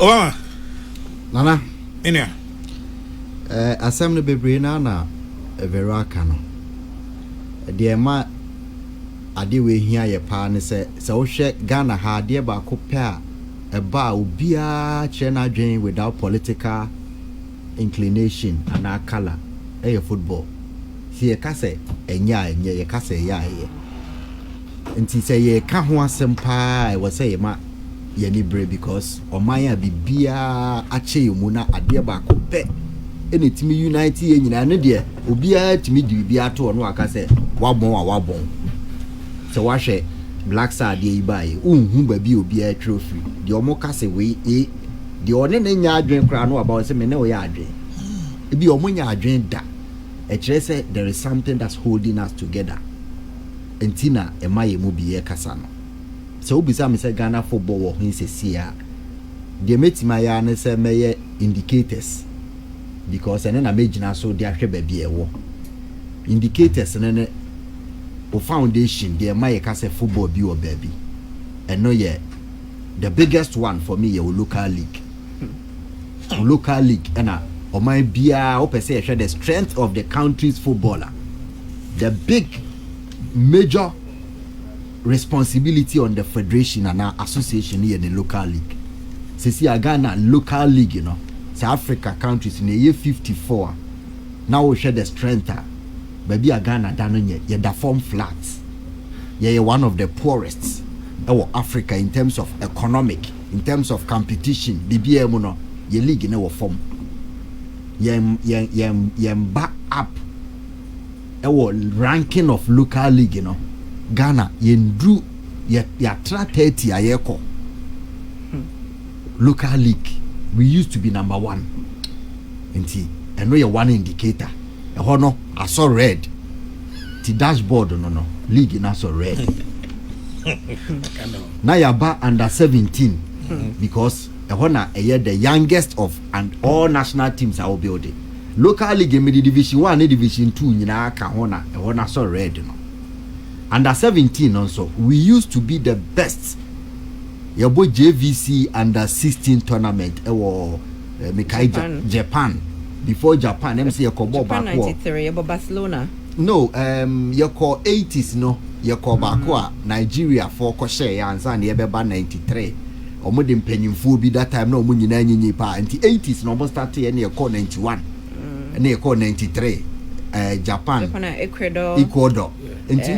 Oh, Nana. Enya. Assembly bebre na Evera Kano. Dear ma ade we hia ye pa ne se wo hwe Ghana ha de ba ko pa e ba obia che na dwen without political inclination and a color e football. Si ye ka se enya ye ka se ya ye. Nti se ye ka ho asem pa e wo se ye ma ye ni bre because oman ya bibia ache yomu na ade ba ko pe ene timi unite ye nyina ne de obia timi di bibia to no aka se wabon se wahwe black side ye bae unhu ba bi obia trophy de omo ka se we de one ne nya adwen kra no about se me ne o ya adwen e bi omo nya adwen da e kire se there is something that's holding us together entina e maye mu bi ye kasa no so obisa me se Ghana football wo hin sesia de metima ya ne se meye indicators because ene na megina so de ahwe ba bi ewo indicators ne o foundation de maye kase football bi o baby eno ye the biggest one for me ye local league ena o man bia o pese ye the strength of the country's footballer, the big major responsibility on the federation and our association here in the local league. See Ghana local league, you know, South Africa countries in the year 54. Now we share the strength. Baby Ghana down ye da form flat. Ye one of the poorest in Africa in terms of economic, in terms of competition. BBM no ye league in our form. Ye back up our ranking of local league, you know. Ghana yendru ya tra 30 ayeko local league we used to be number 1 enti eno ye one indicator e ho no aso red ti dashboard no league na so red na ya ba under 17 because e ho na the youngest of and all national teams are building local league in division 1 and division 2 nyina aka ho na so red no. Under 17 also, we used to be the best. Yeboah JVC under 16 tournament. Japan. Before Japan, MC Yakobo Japan 93, Yeboah Barcelona. No, Yako 80s no. Yako Bakwa Nigeria for Koshe Yansan Yebeba 93. Omodi mpenyimfu bi that time no munyi na nyinyi pa. Anti 80s no almost started and Yako 91. And Yako 93. Japan Ecuador enti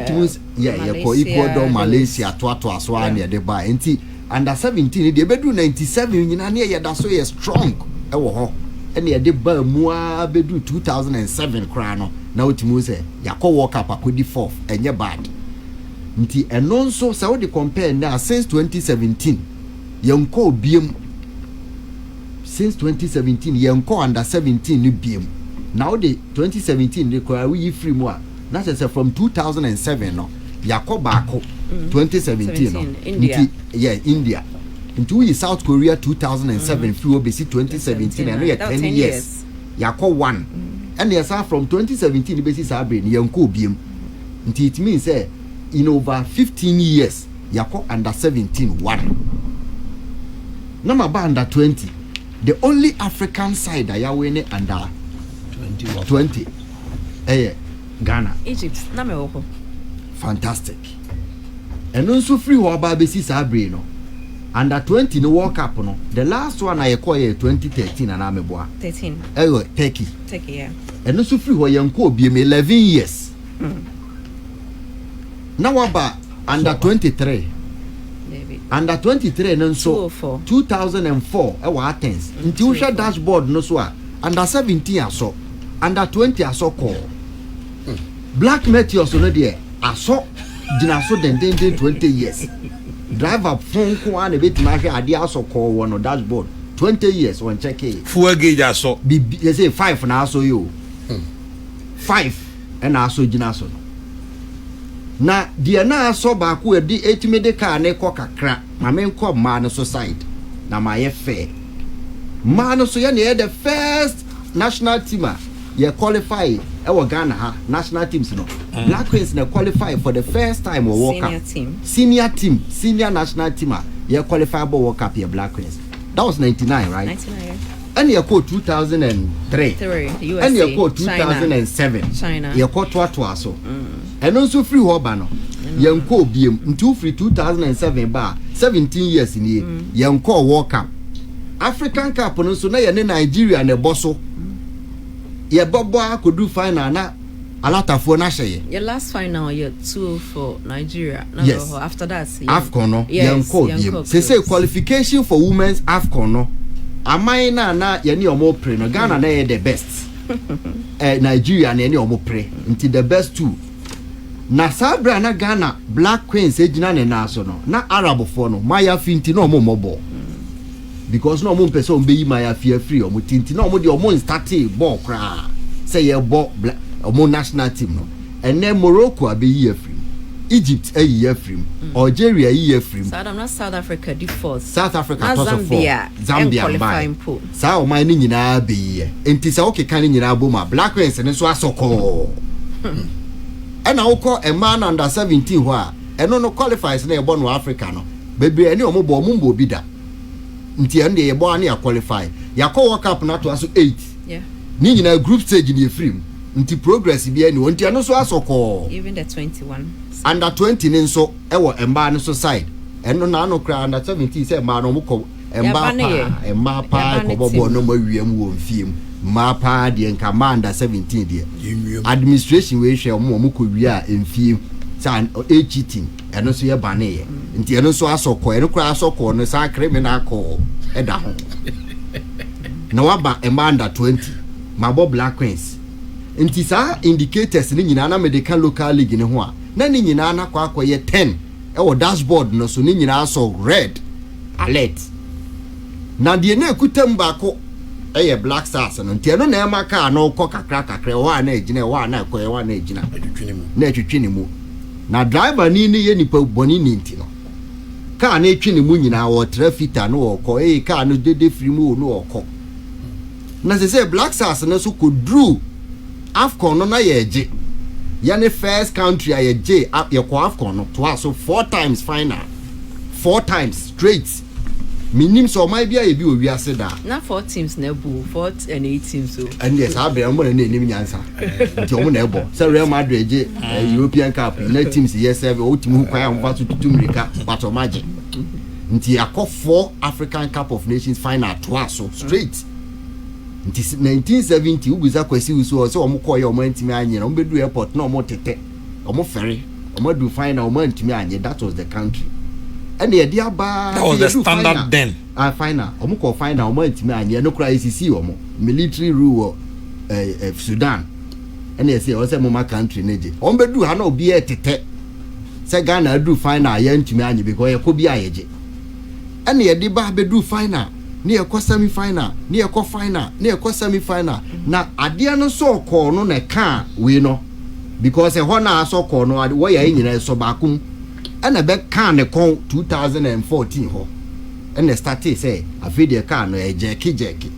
yako Ecuador Malaysia to aswa na de ba enti under 17 de bedu 97 nyina na ye da so ye strong e wo ho ene ye de ba mu a bedu 2007 kra no na otimu se yako World Cup akodi 4th enye bad nti eno nso se we de compare na since 2017 yenko biem since 2017 yenko under 17 ni biem. Now the 2017 they call we free more. That is from 2007 no. Yako bako 2017 no. India. India. Into South Korea 2007 free obesi 2017 and we 10 years. Yako 1. And yes from 2017 basis abre yanko biem. It means in over 15 years yako under 17 1. Number ba under 20. The only African side that yawene under 20 Ghana Egypt na me wo fantastic and also free ho ba be sisa abre no under 20 no World Cup no the last one I call 2013 and ameboa 13 Turkey yeah and also free ho yanko bi 11 years now about under 23 under 23 no so 2004 e wa Athens until we share dashboard no so under 17 aso under 20 aso call black meteors no there aso dina so den 20 years driver phone ko an bit ma hwe ade aso call one dashboard 20 years on check it fuel gauge aso you say 5 na aso yo 5 and aso dina so na dia na aso ba ko edi etimede car na ko kakra ma men ko ma no so side na ma ye fair man so ye the first national team ye qualify Ghana ha national teams no Black Queens na qualify for the first time World Cup senior team senior national team ye qualify for World Cup ye Black Queens That was 99, right? 99, yeah. And you called 2003. USA, and you called 2007. China. You called Twatwaso. And also free Hobano. You called BM into free 2007 bar 17 years in here. You call World Cup. African Cup on so now Nigeria and the Bosso. Yeah, Bobo could do final na a lot of for Nasha. Your last final, year 2 for Nigeria. No, yes. After that, AFCON no. Yes, young say qualification for women's AFCON no. Amai na yani omo pre no. Ghana na the best. Nigeria na yani omo pre. Until the best two. Na sabra na Ghana Black Queens ejina ne na so no. Na Arab for no. Maya finti no omo mobo. Because no omo person be yi Maya fear free omo tinti no omo de omo start ball kra. Say ye ball omo national team no. And then Morocco abe yi free. Egypt year frame, Algeria year frame. South Africa default. South Africa Zambia qualifying pool. Sao my ni nyina be ye. Enti sa okay kan nyina boma. Black Queens ne so asoko. And I call a man under 17 ho a eno no qualifies na ebo no Africa no. Bebre ani omo bo mumbo bi da. Nti ande ye bo ani qualify. Yakọ World Cup na to aso 8. Yeah. Ni nyina group stage ni frame. Nti progress bi ani wonti ano so asoko. Even the 21. Under 20 nin so ewo emba no so side eno na no kra under 17 say emba no mukọ emba pa ko bobo no mawiem wo mfiem ma pa de nka ma under 17 de administration we hwe mo mukọ wi a mfiem say cheating eno so ye bane ye nti eno so asokọ eno kra asokọ no sa criminal call eda ho na waba emba under 20 ma bo Black Queens nti sa indicators ni nyina na medical local league ne ho a na ni nyina na kwa ye 10 e dashboard no so ni nyina so red alert na de na ekutam ba ko ye Black Stars no ntia no na e maka no ko kakra wa na ejina wa na ko ye wa na ejina na etwetwe mu na driver ni ye nipa boni ni nti no ka na etwe mu nyina wo traffic no wo ko ka no dede free mu no wo ko na se Black Stars no so ko drew AFCON no na ye je yani first country aye J up your AFCON no to so 4 times final 4 times straight minim so my bia e bi owi ase da na 4 teams na bu 4 and 8 teams so and yes abia mo na enim nyansa nti omo na ebo say Real Madrid je European Cup na teams yes serve o team kwa am fa to tutumrika but o maje nti akọ 4 African Cup of Nations final to so straight nti 1970 ubuza kwasi uso so omo koye omo antimi anye na ombedu airport na omo tete omo ferry omo do final omo antimi anye. That was the country and the idea ba that was the standard final. Then final omo ko final omo antimi anye no kra ICC omo military rule Sudan and they say o say mama country neje ombedu ha na obi tete say Ghana do final ye antimi anye because ye ko bi ayeje and the idea ba be do final ni ekọ semi final ni ekọ final ni ekọ semi final na ade no so ko no na ka we no because ho na so ko no wo ya nyina so baakum ana be ka ne kon 2014 ho and start say afide ka no e jeki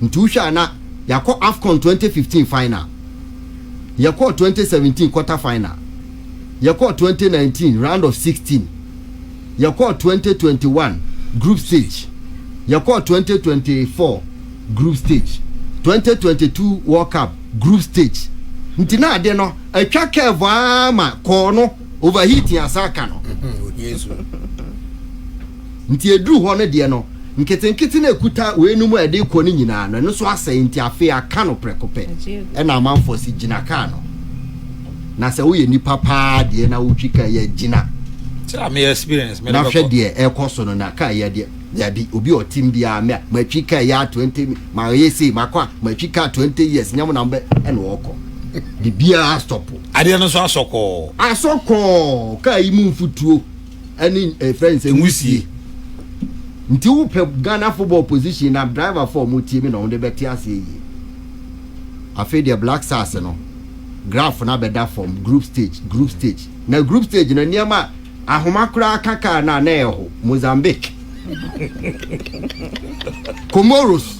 ntu hwa na yakọ AFCON 2015 final yakọ 2017 quarter final yakọ 2019 round of 16 yakọ 2021 group stage Yako 2024 group stage 2022 World Cup group stage ntina ade no atwa curve ama ko no overheat asaka no nti edu ho no de no nkete na ekuta we numu ade ko ni nyina no so asai nti afi aka no prekope e na amanfo si gina ka no na se wo ye nipa pa de na wo twika ye gina tell me experience me na hwe de e koso no na ka ye de yadi obi o team bia me matwika ya 20 ma yesi makwa matwika 20 years nyam na mbe e no oko di bia stop ade no so asoko ka imu mfutuo ani friends enwusie nti wo pe Ghana football position na driver for mo team na onde beti ase yi afi the Black Stars no graph na beda from group stage na group stage no niam ahomakura kaka na eho Mozambique Comoros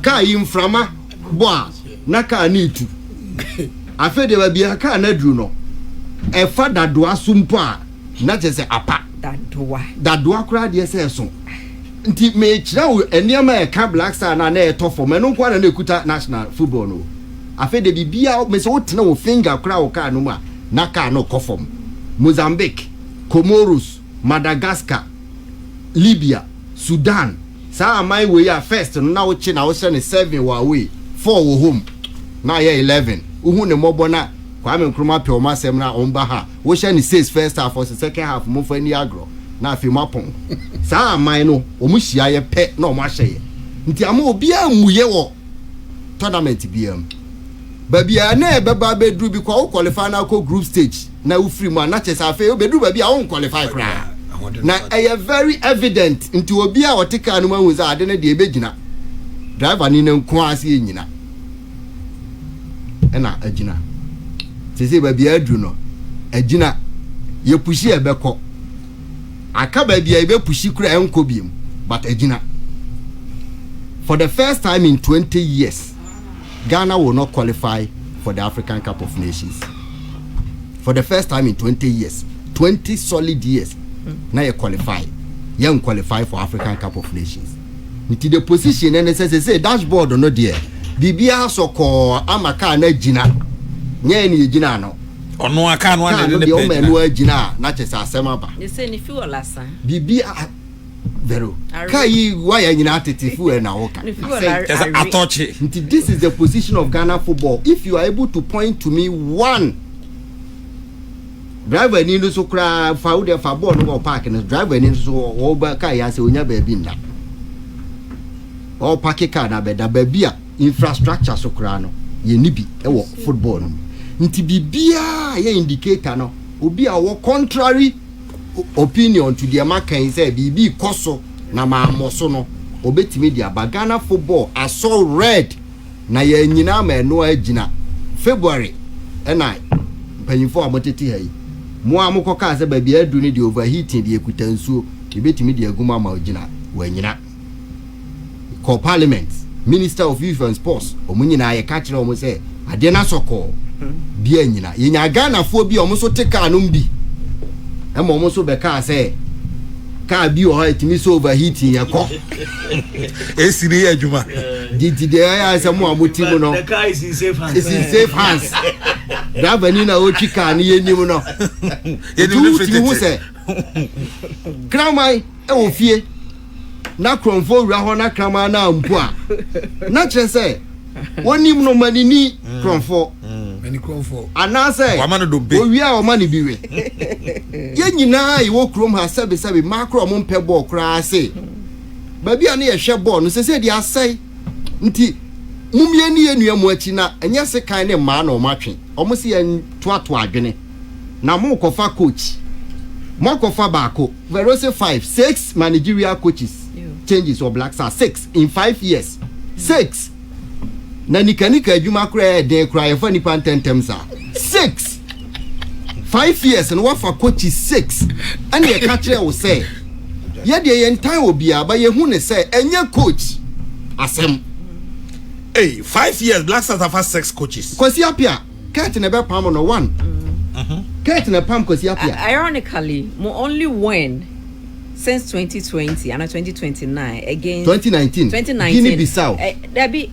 ka inframa boa na ka nitu afede ba bia ka na dru no e fa dadoa sumpo a na chese apa dadoa kura de se so nti me chira eniama e ka Black Star na e to for me no kwa na ekuta national football no afa de bibia me so wotena wo finger kra wo ka no ma na ka no kofom Mozambique, Comoros, Madagascar, Libya, Sudan. Sa my way are first na wo chi na wo se ne 7 wa away 4 wo home na ye 11 uhu ne mobona Kwame Nkrumah pe o ma sem na omba ha wo she ne 6 first half or second half mo fa ni agro na afi mapon sa my no o mu hia ye pe na o ma hye nti ama obi amuye wo tournament biam babia na e beba bedru bi kwa wo qualify na ko group stage na wo free mu na chese afi obedru babia wo qualify kra na e very evident nti obi a wotika no mahu za ade na de ebegina driver ni na nko ase enyina ena agina sese babia adru no agina ye pushi ebeko aka babia ebe pushi kura enko biem but agina for the first time in 20 years Ghana will not qualify for the African Cup of Nations. For the first time in 20 years, 20 solid years, now you qualify. You qualify for African Cup of Nations. Into the position and say dashboard or no dear. Bibia so call Amaka na Gina. Nye Gina no. Or no, I can't want to the old man who Gina, not just a semaba. You say if you were last time. Bibia Vero. Kai why are you not tifu and naoka? I thought this is the position of Ghana football. If you are able to point to me one driver ni so kra fa de fa ball no park no driver ni so o ba kai ya se onya ba bi nda. O park car na be da ba bia infrastructure so kra no ye ni bi e wo football no. Nti bibia ye indicator no obi a wo contrary opinion to the American say bibi koso na maamoso no obetimi dia Ghana football aso red na ye nyina ma no agina February na panyifo amoteti hayi mo amokoka se ba bia adu ni di overheating di ekuta nsuo ebetimi dia guma ma ogina wanyina ko parliament minister of youth and sports omunyina ye ka kire omo se ade na soko bia nyina ye nya Ghana fo bi omo so teka no mbi emo omo so be ka say ka bi o ha etimi so overheating ya ko esiri adwuma didi de ya say mo amoti mu no the car is in safe hands. It's in safe hands driver ni na o chika ni yenim no yenim fi say kramai e wo fie na kromfo wura ho na krama na mpo a na kire say wonim no manini kromfo Many cromfo. anase owi a o mani biwe ye nyina ye wo krom ha sebe macro mo mpe ball kra se baby ani ye hwe ball no se de asai nti mumie ni enua mo achi na enye se kan ne ma na o matwe o mo se ye toato adwene na mo kofa coach mo kofa baako vero say 6 managerial coaches changes of Black Stars 6 in 5 years 6 na nikanika adwuma kra de kra fa ni pantentem sa 6 5 years and what for coach is 6 and ye ka kire wo say ye de ye ntan obi aba ye hu ne say enye coach asem hey 5 years Black Stars have 6 coaches Kwasi Appiah Kurt na be pam no 1 Kurt na pam Kwasi Appiah ironically mo only win since 2020 and 2029 against 2019 Guinea-Bissau there be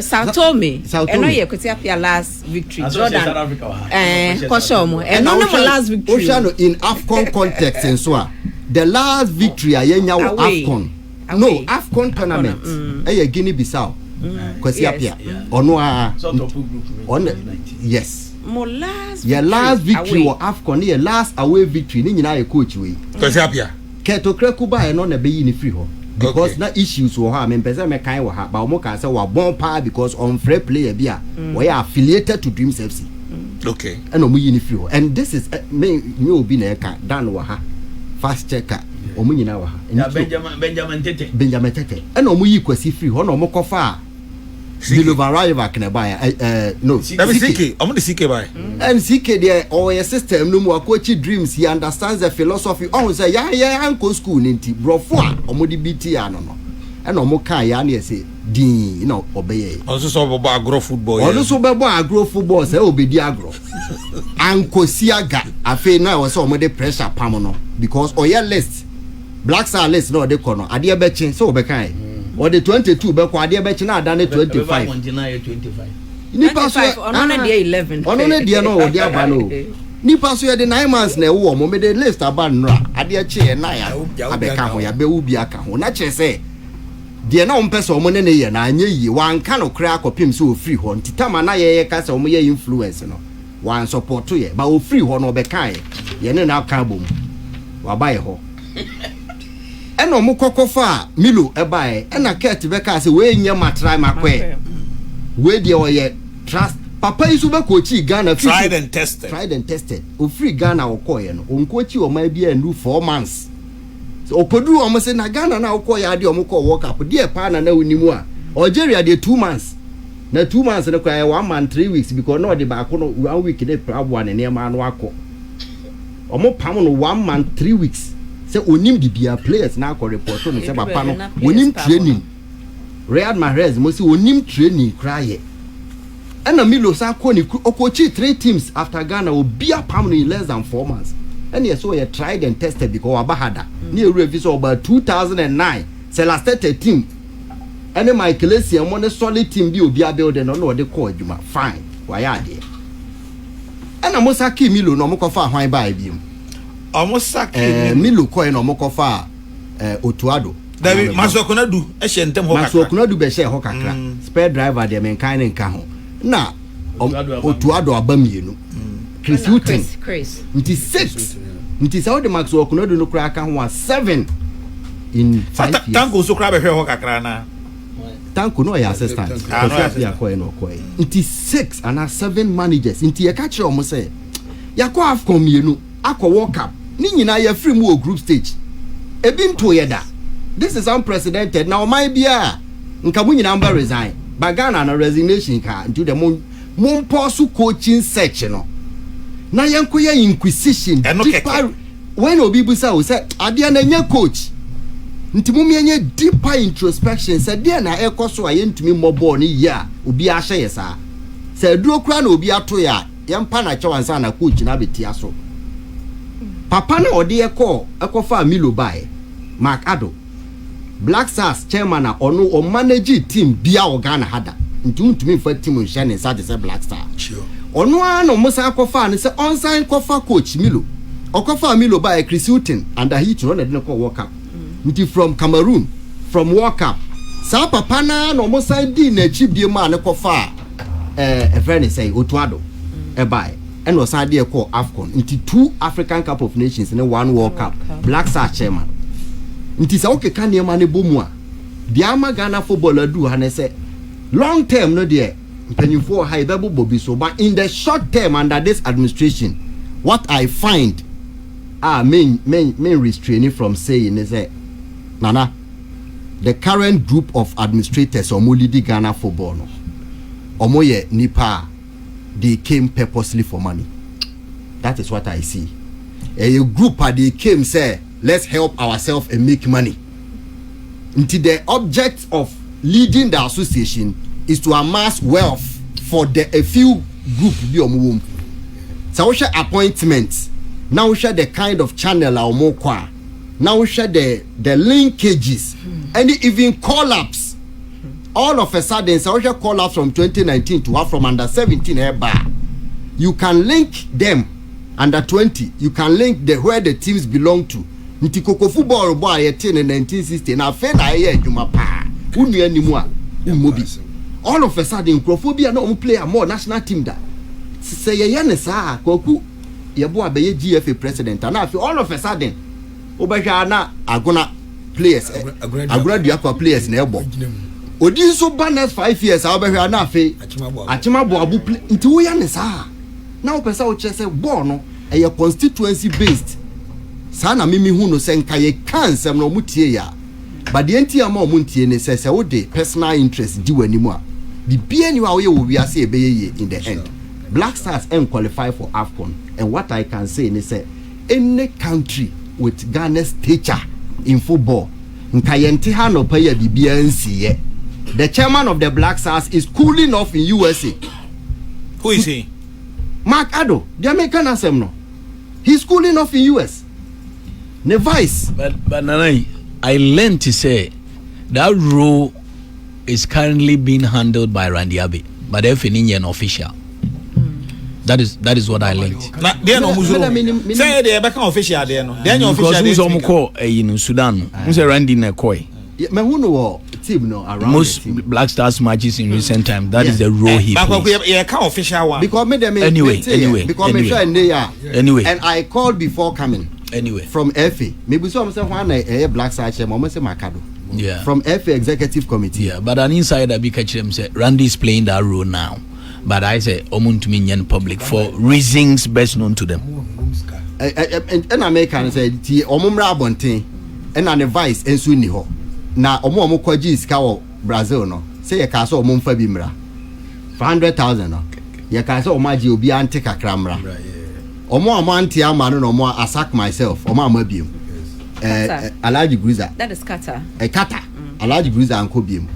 Sao Tome and no ye Kwasi Appiah last victory Jordan Koshomo and no last victory Oceano in AFCON context and so the last victory ayenya AFCON no AFCON tournament Guinea-Bissau Kwasi Appiah ono a on yes mo last victory or AFCON the last away victory ni nyina ye coach we Kwasi Appiah Keto kreku ba e no na be yi ni free ho because na issues wo ha me pese me kan wo ha ba mo ka say wa bon pa because on free player bi a we are affiliated to Dreams FC okay and omu yi ni free ho and this is me obi na e ka dan wo ha fast checker omu nyina wo ha Benjamin Tete and omu yi Kwasi free ho na omu kofa Milovan Rival can buy no CK I'm the CK buy and CK there or your system no more coach Dreams he understands the philosophy on say ya uncle school nti brofo a omodi BT ano no and omo kan ya na say din you know obey also so bobo agro football also bobo agro football say obedi agro anko siaga afi na we say omo de pressure pam no because oya list Black Stars list no de kono ade be chin so be kan or the 22 be ko ade be chin na dane 25 nipa so ono na dia 11 ono na dia no dia ba no nipa so de 9 months na wo mo me de list aba nra ade che na ya abeka ho ya be ubi aka ho na che se de na on pese o mo ne ne ye na anye yi wan ka no kra akopim so free ho ntitama na ye ka se o mo ye influence no wan support ye ba o free ho no be kan ye ne na aka bom wa ba ye ho eno mo kokofa Milo ebae ena Kurt be ka se we nya matrai makwe we de o ye trust papa isu be coachi Ghana tried and tested o free Ghana o koye no on coachi o ma bia ndu 4 months so okodu o mo se na Ghana na o koye ade o mo ko work up de pa na onimu a Algeria de 2 months na 2 months na kwa 1 month 3 weeks because no de ba ko no 1 week de problem na ne ma no akọ o mo pam no 1 month 3 weeks se onim di bia players na akọ report no se papa no onim training Riyad Mahrez mo se onim training kraye and Milo sa ko ni okochi 3 teams after Ghana o bia pam no in less than 4 months and yes so you tried and tested because abahada ni erevi so about 2009 se last 13 and Michael Essien mo ne solid team bi obi abuild no de call adwuma fine wa ya de and amosa ki Milo no mo ko fa hwan ba bi almost Milo ko no mo ko fa Otuado David Masokunadu e she ntem ho kakra Masokunadu be she ho kakra spare driver de men kan nka ho na Otuado abamienu Chris Hilton nti 6 nti sa de Masokunadu no kra ka ho 7 in 5 years tanko so kra be hwe ho kakra na tanko no ya assistant ya ko no ko nti 6 and 7 managers nti e ka kire o mo say yakọ AFCON mienu akọ World Cup ni nyina ya free mu o group stage ebi nto yeda this is unprecedented now my bia nka mu nyina mba resign bagana na resignation ka into the mon posu coaching section no na yanko ya inquisition deeper when obi busa o say ade na nya coach ntimo mienye deeper introspection say de na ekoso ayentumi mobo ni ya obi a hye yesa say duro kra na obi ato ya yempa na chawansa na coach na betia so papa na ode ekofa Milo bae Mark Ado Black Stars chairman na ono o manage team bia o Ghana hada ntumi fa team nhye ne sa de say Black Star ono ano mo sa akofa ne say onsign kofa coach Milo okofa Milo bae Chris Hilton and he no na de ko World Cup nti from Cameroon from World Cup sa papa na no mo sign di na chi bie ma ne kofa e friend say Otuado e bae and was idea called AFCON into 2 African Cup of Nations and 1 World Cup. Black Star chairman. It is okay can you money bomwa. The Ama Ghana footballer do and say long term no dear. Penny for high double bobby so but in the short term under this administration, what I find main restraining from saying is that Nana, the current group of administrators or leading Ghana football no. Omoye Nipa they came purposely for money. That is what I see. A group they came say, let's help ourselves and make money. Until the object of leading the association is to amass wealth for a few group. So we share appointments. Now we share the kind of channel our more. Now we share the linkages and even collapse. All of a sudden, social call out from 2019 to have from under 17 bar. You can link them under 20. You can link where the teams belong to. Ntikoko football boy in 1960. Na fe na ye juma pa. Unu anymore. Umobi. All of a sudden, Crophobia no play a more national team that. Say ye ne sa Kwaku Yeboah be GFA president. And now all of a sudden, Obasha na agona players. Agora diakwa players na ebo. Odi so next 5 years abehwe na afi achimabo abu nti wo ya ne saa na wo pesa wo chese ball no e constituency based saa na mimi hu no se nka ye kansem no mutie ya but the enti ama o muntie ne se wo de personal interest di wani mu a the bia wa wo ye wo wiase e be ye in the end. Black Stars qualify for AFCON and what I can say is say any country with Ghana's stature in football nka ye nti ha no pa ya bibia nsiye. The chairman of the Black Stars is cooling off in USA. Who is he? Mark Ado, the American Assembly. He's cooling off in US. ne vice. But Nana, I learned to say that role is currently being handled by Randy Abbey, but if an Indian official. That is what I learned. They no muzo. Say they be kan official there no. They no official. Because who's call in Sudan? Who's Randy Nekoi? Me who know team no around most Black Stars matches in recent time. That is the role he plays. But yeah, kan official one. Because me them anyway. Because me sure they are. Anyway. And I called before coming. Anyway. From FA. Maybe so I'm saying one Black Stars chairman, I'm say Makado. Yeah. From FA executive committee. Yeah, but an insider be catch them say Randy is playing that role now. But I say omun to me in public for reasons best known to them. And American say the omumra bonten and an advice ensu ni ho. Na omo kwaji iska wo Brazil no. Say ye ka so omumfa bi mra. 500,000 no. Ye ka so omaji obi ante kakra mra. Omo amanti ama no omo asack myself. Omo amabiem. Alaji Bruiser. That is Qatar. Qatar. Alaji Bruiser anko biem.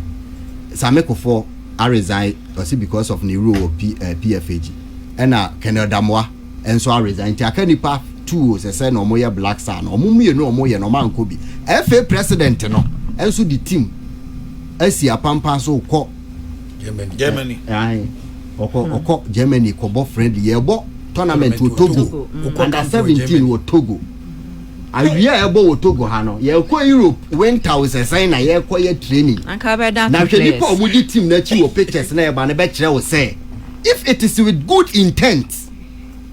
Samekofo I resign because of the rule of PFAG. And Canada Moa and so I resign. Takanipa 2 say no more Black Star no mummy no more no man could be. FA president no and so the team. Asia Pampa so call Germany. Aye. Oko Germany kobo friendly Yeboah tournament to Togo. Under 17 with Togo. I hear about Togo Hano. Ye kwa Europe went out say na ye kwa ye training. Na hwe nipa omudi team na chi wo pictures na e ba na be kire wo say if it is with good intent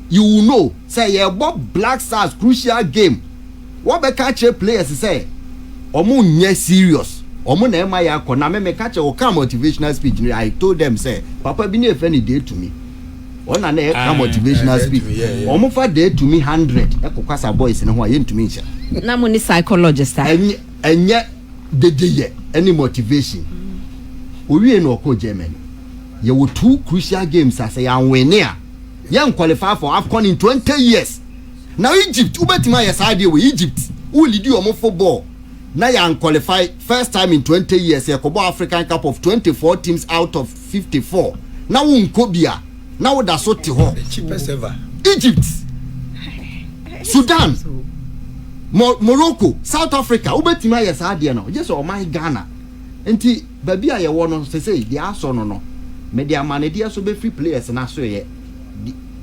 you will know say Yeboah Black Stars crucial game. What be catch players say omo nya serious. Omo na e ma ya akọ na me catch o come motivational speech. I told them say papa bi na e fe ni day to me. Ona na come motivational speech. Omo fa day to me 100. Ekokwasa boys na ho aye ntumi ncha. Na mo ni psychologist. Enye de any motivation. Owie no ko Germany. Ye wo 2 crucial games as ya win here. Yan qualify for AFCON in 20 years. Now Egypt, ubetima ya side we Egypt. Who lead you omo football. Now yan qualify first time in 20 years ya Kobo African Cup of 24 teams out of 54. Now unkobia. Now that's what the cheapest ever. Egypt, Sudan, Morocco, South Africa. Ubetima yes idea no. Just oh my Ghana. Enti baby aye wono say they are so no. Media manager so be free players na so ye.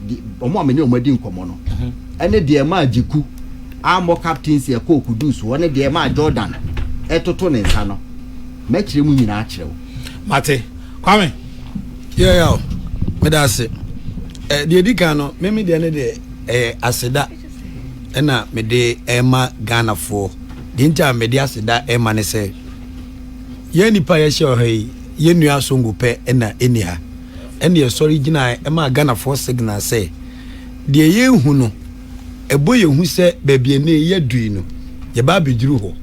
The omo ameni omadi nkomo no. Ene de ma Jiku. Amo captains ye ko Kudus. One de ma Jordan. Etoto ne nsa no. Mekire mu nyina a kire wo. Mate. Kwame. Yeah. Me da se de edika no me de ne de aseda na me de ema Ghana fo de ntia me de aseda ema ne se ye nipa ye hye ohai ye nua songo pe na eni ha ene ye sorry gina ema Ghana fo signal se de ye hu no ebo ye hu se bebie ne ye dui no ye ba beduru ho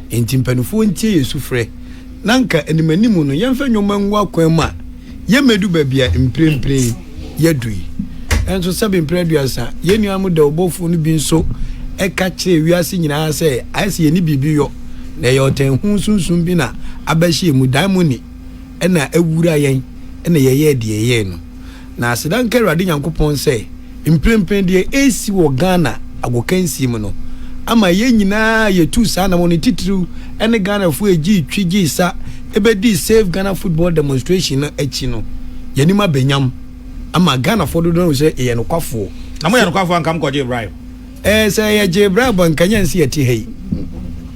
enti mpanufo ntie yesu frɛ nanka enimanimu no ye mfa nwoma nwa kwan ma ye medu babia mprempren ye dui enso sabe mpreduasa ye nua mu da obofo no bi nso e ka kire wiase nyina se ayese ye ni bibi yo na ye otan hu sunsun bi na abahye mu dan mu ni e na awura yen e na ye de ye no na sedan karade nyankopon se mprempren de esi wo Ghana agokansi mu no ama ye nyina ye tu sa na mo ni titru ene Ghana fu eji twigi sa ebedi save Ghana football demonstration na echi no yanima benyam ama Ghana for do say ye no kwafo na mo ye no kwafo ankam ko je bribe say ye je bribe ankanya nsi eti hei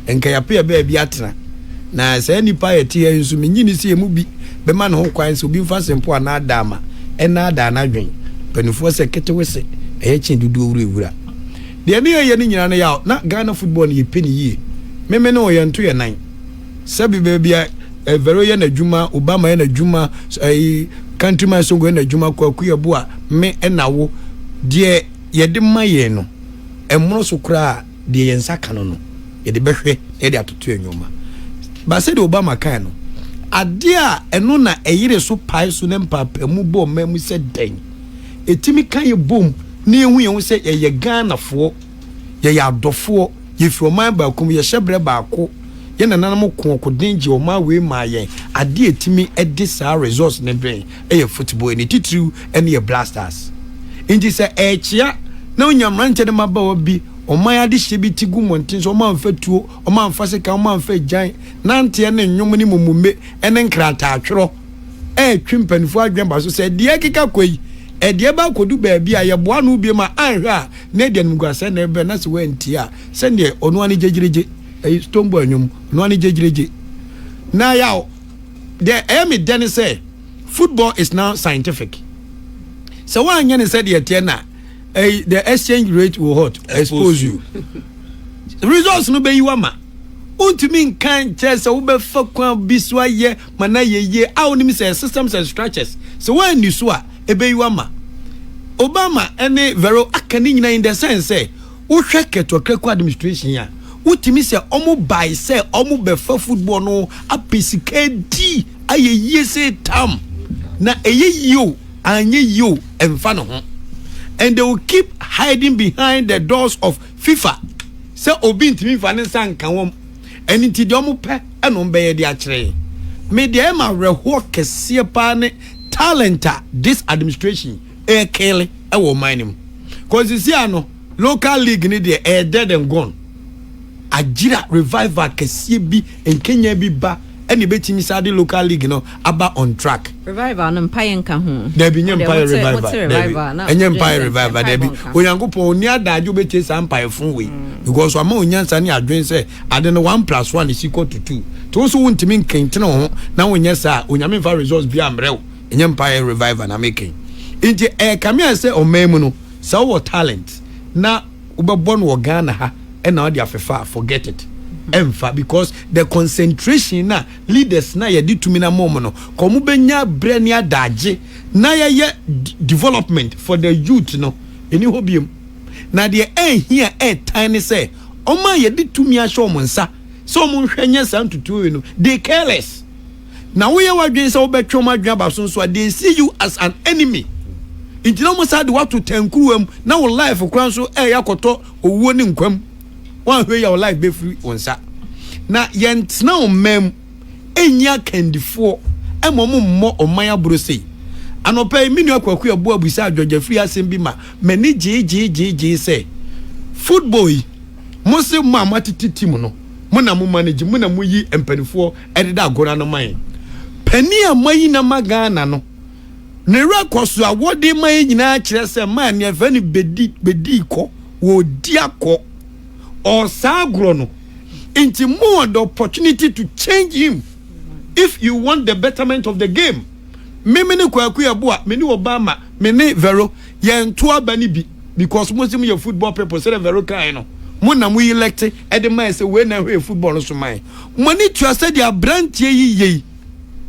enka ya pe be bi atena na say nipa eti hei nso menyini si emu bi be ma no ho kwan so bi mfa sempo na adama ena ada na dwen panifo se ketewese eye chin dudu owura de ne ye ne nyina na ya na Ghana football ye peni yi meme no ye nto ye nan sabi bebia vero ye na djuma Obama ye na djuma countryman songo ye na djuma Kwaku Yeboah me enawo de ye de maye no emro so kra de ye nsaka no ye de behwe ye de atoto enwoma ba se de Obama kan no ade a eno na eyire so pai so ne mpapa mu bo mamu se den etimi kan ye bom ne ehu ye hu se ye Ghana fo ye ya adofo ye froman ba kum ye hyebre ba ko ye nananam kokodenje o ma we ma yen ade etimi edi sa resource ne dwen e football ni titru ene ye blasters inji se echia na onyamranche de maba obi Omaya di shebi ti gu montin so ma mfa tuo o ma mfa seka o ma mfa gyan nante ne nnwom ni mumume ene nkrata atworo twimpanifo adwemba so se de keka koi de ba kodu baabi a yeboa no bi ma anhwe a na de numguase na ebe na se wanti a se de ono ani jegireje stombo anwom ono ani jegireje na yaw the aim it then say football is now scientific so one yen said the tiena the exchange rate will hot expose you results no be yiwama untimi nkan chese wo be fa kwa biswa ye mana ye a onim say systems and structures so when you so a ebe yiwama Obama ene vero akani nyina in the sense say wo hwe ketokrekwa administration ya utimi say omo buy say omo be fa football no apesika di ayeye say tam na eyeyo anyeyo emfa no ho and they will keep hiding behind the doors of FIFA say obi ntimi fa ne sanka wom eniti de omo pe eno be de akere me de e ma reho kese pa ne talenta this administration kele e wo minim cause see ano local league ni de dead and gone ajira revival kese bi en Kenya bi ba eni betimi sade local league no aba on track revival no mpaye nka ho there be nyempire revival enye mpire revival there be onyankopon oni adaajo beti sa mpire fun we because ama onyansa ni adwen say ade no 1+1 is equal to 2 to so wontimi nkentene ho na wonyasa onyame fa results bi amrew enye mpire revival na making inti kamia say omemu no so what talent na ubebon wo Ghana ha e na odi afefa forget it emfa because the concentration na leaders na ye ditumi na mom no komu benya brani adaje na ye development for the youth no eni hobiem na de here tiny say oma ye ditumi a show monsa so mo hwenya santutu no they careless na we ye wadwen say obetwom adwan baso so they see you as an enemy intino mo say de what to tankuwam na wo life kwan so yakoto owuo ni nkwam one way your life be free onsa na yentna omem enya kandifo emommo omaya brose anopa minu Kwaku Yeboah busa adwoja free asem bi ma mani ji say football mose ma matiti mu no mo na mo manage mo na mo yi empanifo ededa agora no man pani amayi na magana no ne rekoso awode man nyina kire se man ne fa ni bedi ko wo di akọ or sagro no into more the opportunity to change him if you want the betterment of the game. Many Kwaku Yeboah, many Obama, many Vero, yen to abani bi because most of your football people say Vero kaino. Mona we elected at the man say when I football so my money to say their brand ye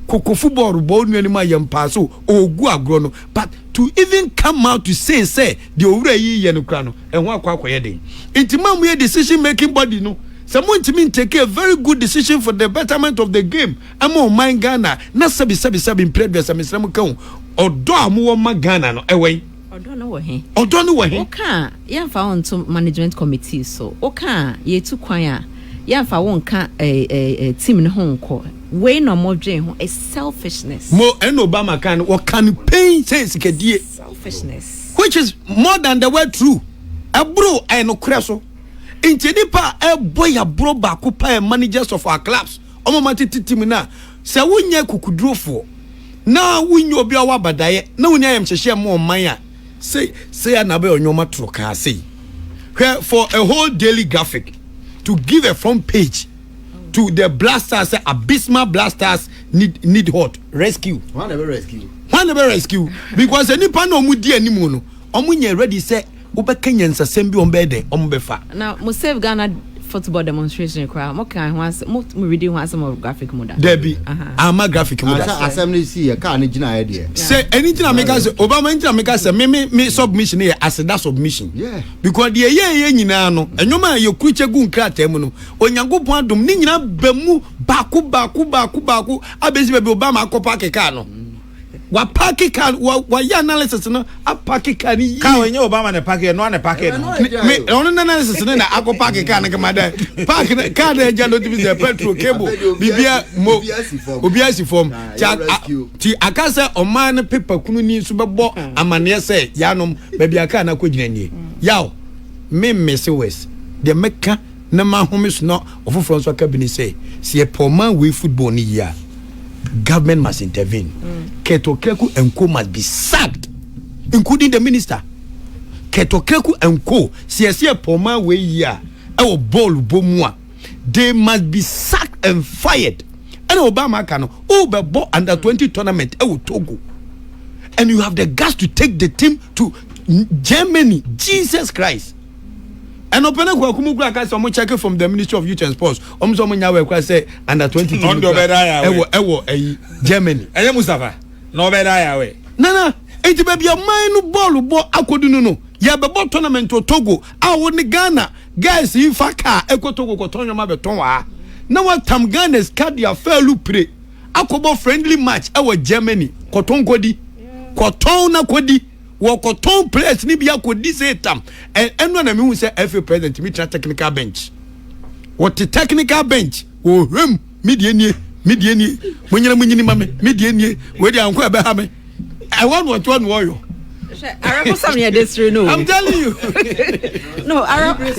Koko football ball no anima yam paso o gu agrono but to even come out to say the owura yi ye no kra no e ho akwa ye den intima mu ye decision making body no someone to mean take a very good decision for the betterment of the game amo mind Ghana na sabi in previous amesram kan odo amu ma Ghana no ewe odo no wo he oka ye fa on to management committee so oka ye tu kwan a ye fa won ka team ne ho nko we no more dream is selfishness. More and Obama can pain says selfishness, which is more than the word true. A bro I no creso. In Tenipa, a boy a bro bakupa managers of our clubs. Omamati timina. Say we could draw for. Now we know be our badaye. No one am share more maya. Say anabe on your matroka say. For a whole daily graphic to give a front page. To the blasters, abysmal blasters need hot rescue. One never rescue because any pan no mudi anymore no. Omunye ready say Uba Kenyans assembly on bed ombefa. Now must save Ghana football demonstration crowd. Mo kan once mo reading one some of graphic model. Debbie, I'm a graphic model. Assembly see a car engine idea. Say anything I make us Obama anything I make us me submission here as that submission. Yeah. Because the ye nyina no enyoma ye kuche gu nkrata mu no onyankopon adom ni nyina bemu baku abezi be Obama akopa keka no. Wa parking car wa ya analysis no a parking car ni ka wenye Obama ne parking no na parking no me ono na analysis no na akọ parking car na kama da parking car na ja no division petrol cable bibia mo obiasi form ti akase oman paper kunu ni so bebo amane se yanom ba bia car na kogina nie yaw me mess west the mecca na ma homes no of France cabinet say a poor man with football ni ya government must intervene. Keto Keku and Co must be sacked, including the minister. Keto Keku and Co see a poor man way ya our ball bomwa. They must be sacked and fired. And Obama can over under 20 tournament Togo. And you have the guts to take the team to Germany. Jesus Christ. And open a Kwaku Yeboah someone check from the Ministry of Youth and Sports. Someone now say under 20 Germany. And Mustafa, no better way. Nana, it may be a mine ball no. Ya bebo tournament to Togo. I won Ghana. Guys, if I car Eko Togo Kotonyo Mabetonwa. Now what Tam Ghana's card ya fair pre. Akobo friendly match our Germany. Koton Kodi. Kotona Kodi. Koton players ni biya Kodi say tam. And when I mean say FA president me technical bench. What the technical bench? Oh him mediani. Munyini mame mediani. Where the uncle Abahame. I want one warrior. I'm telling you. No, yes.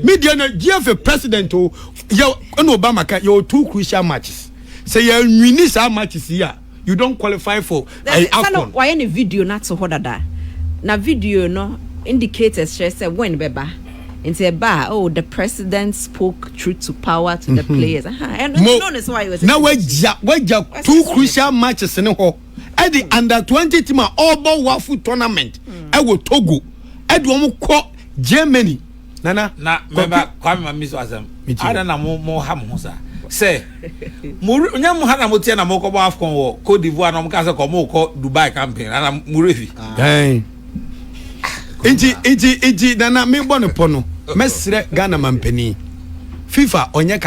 Mediana GFA president to your Obama your 2 crucial matches. Say you win some matches here. You don't qualify for AFCON. Why any video not so hot that? Na video no indicators say when beba. Into a bar, the president spoke truth to power to the players. And that's why it was now we 2 crucial matches in at the under 20 team all ball waffle tournament. I will Togo. I do Germany. Nana, remember, come Miss Azam. I don't know more Hamusa. Say, Muriam Hana Mutiana Moko AFCON, Cote d'Ivoire, Namkasa Komoko, Dubai campaign, and I'm Murifi. Iti nana me bono pono mesre Ghana mampeni FIFA onye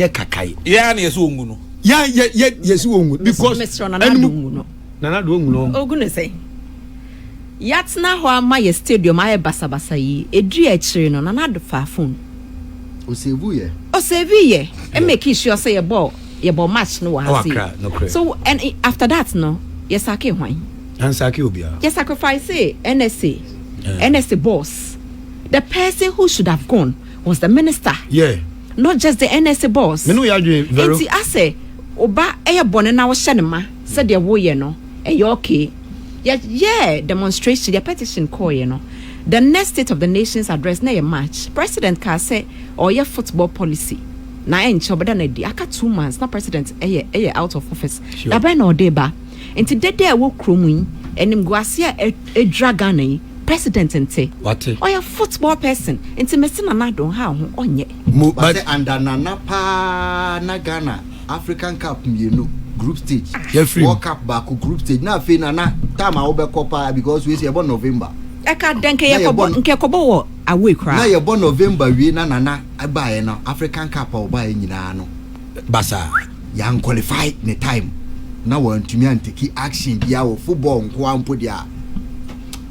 kakai ya na yesu ongu no ya yesu ongu because nana do ongu no ogunu say yatna ho ama ye stadium aye basabasa yi edu a chire no nana do fa phone o save ye e make sure say your ball match no wa see so and after that no yes ake hwan yes, sacrifice NSA boss. The person who should have gone was the minister. Yeah. Not just the NSA boss. Me no ya dwen vero. Enti ase oba eye bone na wo hye ma said the wo ye no. Okay. Yeah, demonstration, the petition call you know. The next State of the Nations address na ye match. President ka say or your football policy. Na encho beda na di aka 2 months na president eye out of office. Da ben no dey ba. Enti dede a wo kromu enim guasia e dragane president ente what or your football person enti mesina na don ha ho onye but under nana pa na Ghana African Cup group stage World Cup back group stage na fe na time a wo be kopa because we say about November eka denke ye kobo wo away cry na ye born November we na nana abaye no African Cup o baye nyina no basa yan qualify the time na want to me and take action dia wo football nko ampo dia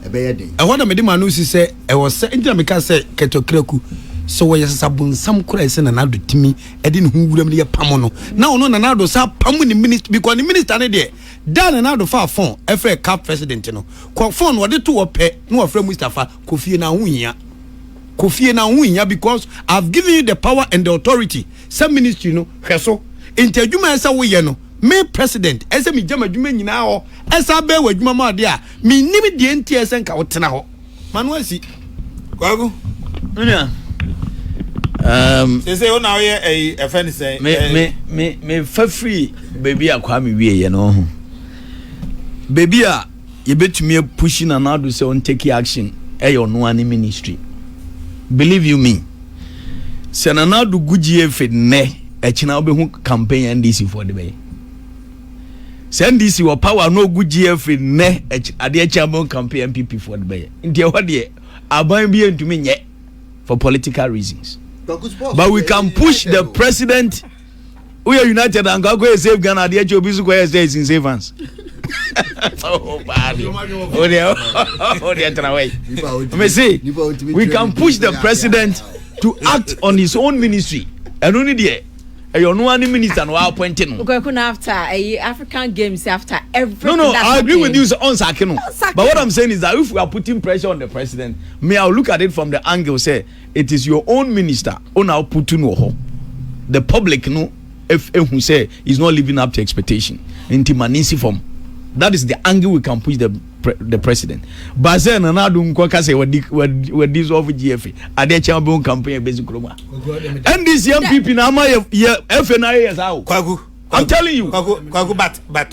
ebeye den e wona me de manu si say e wo say intina me ka say ketokreku so wo yesabun sam kura ese na nado timi e de ne hu wuram ne ye pam no na ono na nado sa pam ni minister because the minister ne de dan na nado fa phone e fa cap president no ko phone wo de to wo pe no wo fra Mustafa kofie na hu nya because I've given you the power and the authority some ministry no hweso interjuma esa wo ye no me president ese mi jama dwuma nyina ho esa be wa dwuma ma de a mi nim de enti ese nka wotena ho manuasi Kwaku say ona ye e friend say me fa free baby akwa me wie ye no ho baby a ye betumi push na na do say on take action e your no ani ministry believe you me say na na do guji e fe ne e china obehu campaign NDC for the bay send this your power no good GFA ne ade champion campaign MPP for the bay ntia what dey aban bi entumi nye for political reasons but we can push the president we are united and go save Ghana ade chobi su go stay in savings oh bad oh there try way me say we can push the president to act on his own ministry and only there You no any minister no appointing. Okay, after African games, after everything. No, I agree with you on Sakino. But what I'm saying is that if we are putting pressure on the president, I'll look at it from the angle say it is your own minister on our putting the public if who say is not living up to expectation into manisi form. That is the angle we can push the president. But then another say what this over GFA are they champion campaign basic Roma. And this young people now my FNI is out. I'm telling you. But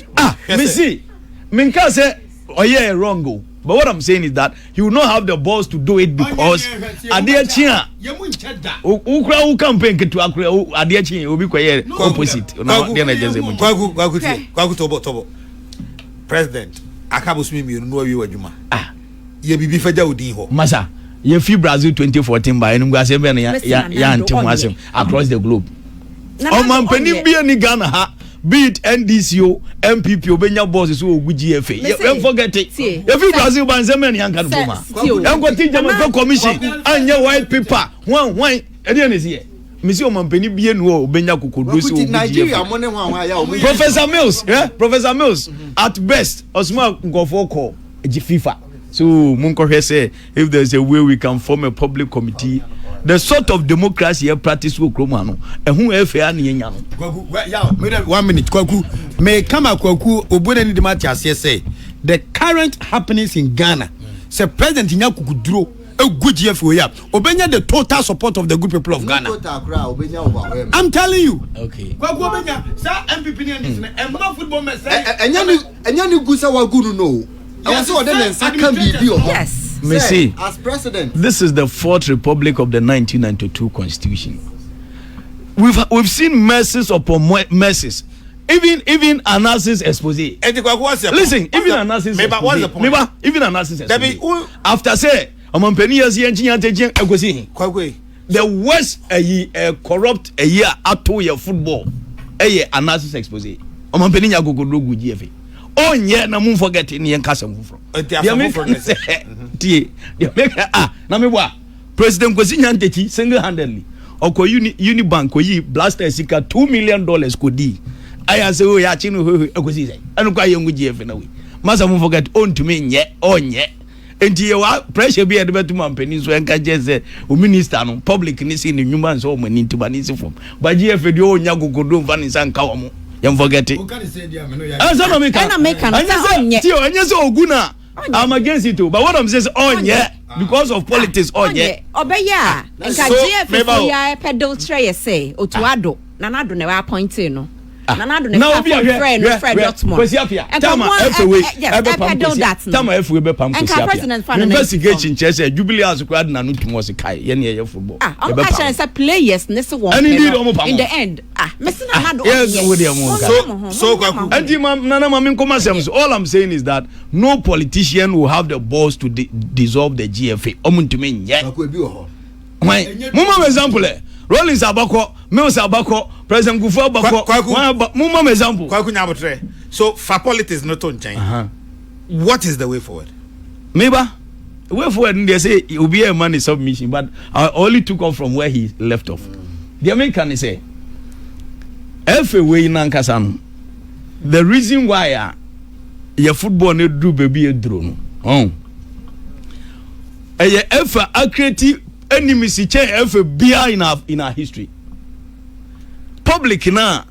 me see. Minka say oh yeah wrong go. But what I'm saying is that he will not have the balls to do it because Adechia who campaign to Adechia will be quite opposite. Kwaku President akabusumi mi no wi wadwuma ye bibi faja odin ho masa ye fi Brazil 2014 ba enum gase be ya antem asem across the globe o man pani bia ni Ghana ha be it NDCO MPP obenya boss so ogu GFA don't forget it ye fi Brazil ban se me yan kan foma en go tin jama commission anya white paper one e dey ne see Missy Omampeni bie no obenya kokodosi Nigeria money ya Professor Mills at best osma ngofo call FIFA so munko say if there's a way we can form a public committee the sort of democracy you practice wo kroma no ehun efa na yenya no Kwaku 1 minute Kwaku me kama Kwaku obone ni demati ase say the current happenings in Ghana say president nya kukuduro a good GFA ya obenya the total support of the good people of Ghana. I'm telling you. Okay. Kwaku obenya sa MPP ni ndis na emma football me say enya ni gusa wa guru no. I was ordering second BB. Yes. Me see. As president. This is the 4th republic of the 1992 constitution. We've seen mercies upon mercies. Even analysis expose. Listen, even analysis. What's the point? Even analysis expose. After say the worst corrupt a year ato your football analysis expose omampeni nya gogodo gu GFA onye na mun forget ni yen kasa mu from tie they make na me bua president Kwasi Nyantechi single handedly oko Unibank ko yi blaster sika $2 million ko di aya say o ya chi no Kwasi say anu kwa yengu GFA na we masa mun forget on to me nye onye enti wa pressure bi edebe to mampeni so enka je o minister no public ni si ni nyuma so mo ni ntiba ni si form ba GFA di o nya gogodo mfa ni san ka wo mo yam forget it asa no make onye ti onye so oguna I'm against it too but what I'm saying is onye because of politics onye obeya enka GFA ya pedal tray say otuado na nado na wa appointing no Nanado ne friend Dortmund. Kwasi Appiah. Tama FW be pam Kwasi Appiah. Investigation chese Jubilee House kwad na no tumo se kai ye ne ye football. I'm catching say players ne se won. In the end, Messi Nanado. So Kwaku. Anti nana mama nkoma sem. All I'm saying is that no politician will have the balls to dissolve the GFA. Omuntumi nye. Kwaku ebi wo ho. Why? Muma example. Rollins Abako, Mills Abako, President Kufu Abako. Muma example. Kwaku nyabotre. So for politics not on change. What is the way forward? Maybe the way forward they say it will be a money submission, but I only took off from where he left off. The American say every way in Ankasano. The reason why your football need do baby a drone. Efa accurate enemies change FBI in our history. Public na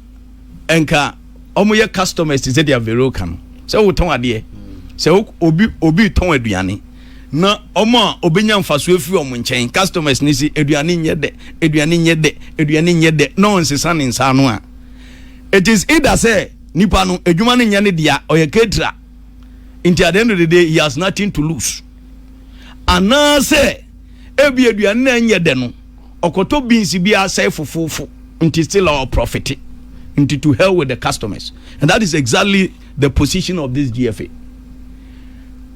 enka omoye customers is their very can. So we ton ade. So obi ton aduane. Na omo obenya mfaso afi omo nchen customers ni si aduane nye de no nsesa ne nsa no a. It is either say nipa no adwuma ne nya ne dia oye ketra. Until at the end of the day he has nothing to lose. Ana say ebi aduane na nye de no okoto beans bia say fufufu until still our profit until to hell with the customers, and that is exactly the position of this GFA.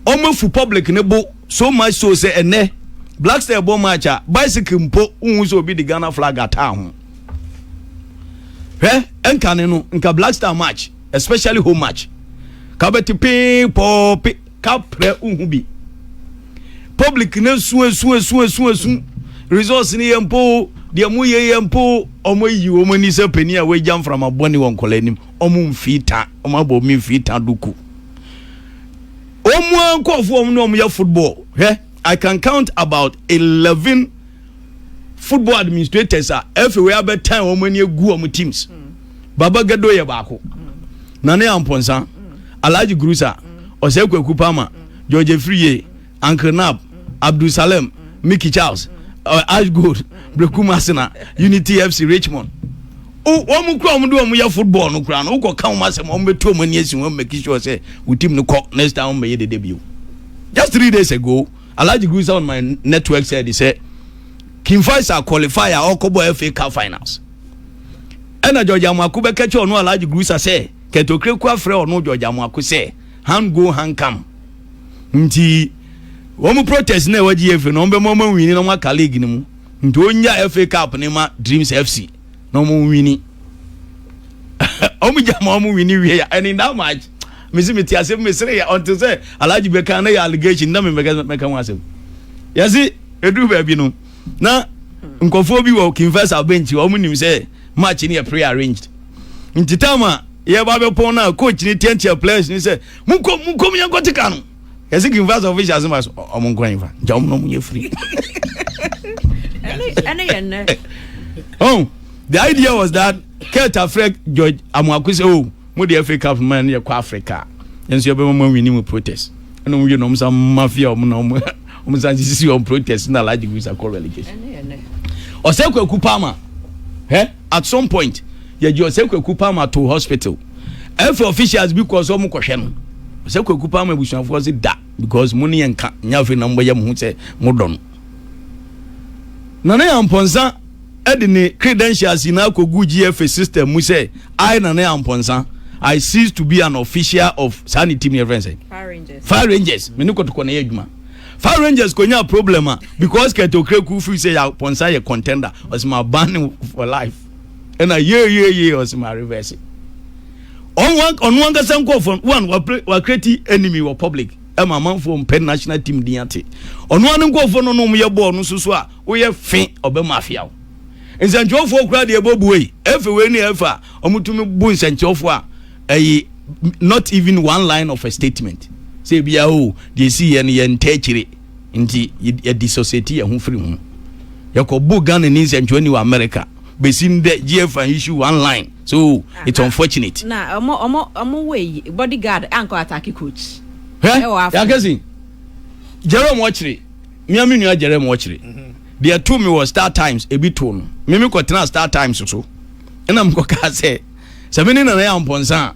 Almost for public nebo so much so say ene Black Star Bomb match bicycle mpo unso be the Ghana flag at town. Enka no nka Black Star match especially home match kabeti pe pop kapre unhubi public ne su resource ni mpo de mu ye mpo omo yi omo ni se pani a we jam from aboni won kolanim omo mfita omo abo mi mfita duku omo ankofo omo no omo ya football I can count about 11 football administrators everywhere about time omo ni egu omo teams baba gado ye baako nane amponsa Alhaji Grusa Ose Kwaku Pama George Friye Uncle Nab Abdul Salem Mickey Charles Ash Gold Breku Masina Unity FC Richmond omu kura omu do omu ya football no kura no uko kan masem omu beto omu ni esin omu make sure say we team no call next time omu ye the debut. Just 3 days ago Alhaji Grusa on my network said he said Kimfaisa qualifier or Kobo FA Cup finals. Ena George Amaku be catch onu Alhaji Grusa say ketokre kwa frɛ onu George Amaku say hand go hand come. Nti omu protest na wa GFA no be mama wini na ma colleague ni mu. Nti onya FA Cup ni ma Dreams FC. No mu wini. Omu jama omu wini we ya and in that match me see me tia say me sere ya until say Alhaji be kan na allegation na me meka wan say. Yasi edu ba bi no. Na nkofo bi wo Kimfesa bench omu nim say match ni pre-arranged. Nti tama ye ba be pon na coach ni tentia players ni say munkom yankotika no. Yasi Kimfesa officials ma omu nkwan fa. Ja omu no mu ye free. Oh, the idea was that Kelta Frek George Amaku say oh mo the FA Cup man ye kwa Africa. Enso ye be mo wini mu protest. Eno mo ye no some mafia mo no mo san sisi on protest na Alhaji Grusa call relegation. Ose Kwaku Pama at some point ye Ose Kwaku Pama to hospital. FA officials because omo kohwe no. Ose Kwaku Pama busuafo say da because money enka nyafe na mbo ye mo say mo don. Nane amponsa edini credentials in Akogu GFA system mu say I Nane amponsa I cease to be an official of sanity team friends. Fire Rangers me no kotoko na adwuma. Fire Rangers konya problem because ketokre ku free say amponsa ye contender was my ban for life. And a year was my reverse. On one ka sanko from one wa create enemy wa public. Ema manfo mpen national team diante ono anu nkofo no mo ye ball no susu a wo ye fin obe mafia wo nsanchofo kura de ebobuwe efe we ni efa omutumi bu nsanchofo a not even one line of a statement say bia o de si ye ne ntachire nti ye dissociate ye ho free ho ye ko bu Ghana ni nsancho ni wa America besin de GFA issue one line so it's unfortunate na omo way bodyguard anko attack coach. Ya kasi Jerome Watchere miami nua Jerome Watchere there two me was Star Times e bi to no me ko tena Star Times so ena mko ka se me ni na ya mponsa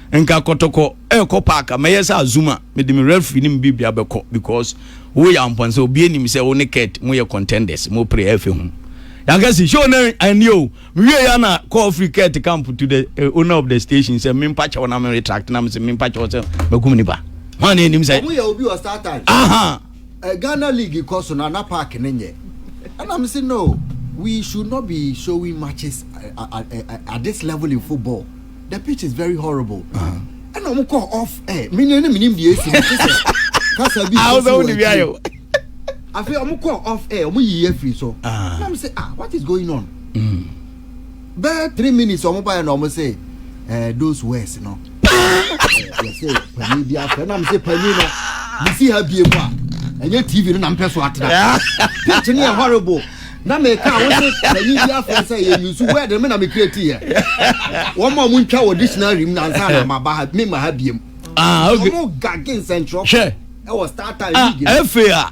nka kotoko ko park me yesa azuma me de me referee ni bibia beko because wo ya mponsa obi enim se wo ne ket mo ye contenders mo pre afa hu ya kasi show na anio me ya na call free ket camp to the owner of the station say me mpacha wona me retract na me say me mpacha wo say begum ni ba one name say we obi was Star Times Ghana League course na park nenye and I'm saying no we should not be showing matches at this level in football. The pitch is very horrible and I'm call off me nim the AC kasa bi I feel I'm call off I'm yi free so I'm say what is going on but 3 minutes I'm buy and I'm say those words no yes say pani dia friend I'm say pani no you see her be able and your TV no am peso atra pitch ni horrible na me ka wo say pani dia friend say you use word me na me create here one more mun twa dictionary na nsa na ma ba me ma ha biem okay mo gagging central e was Start Time league FA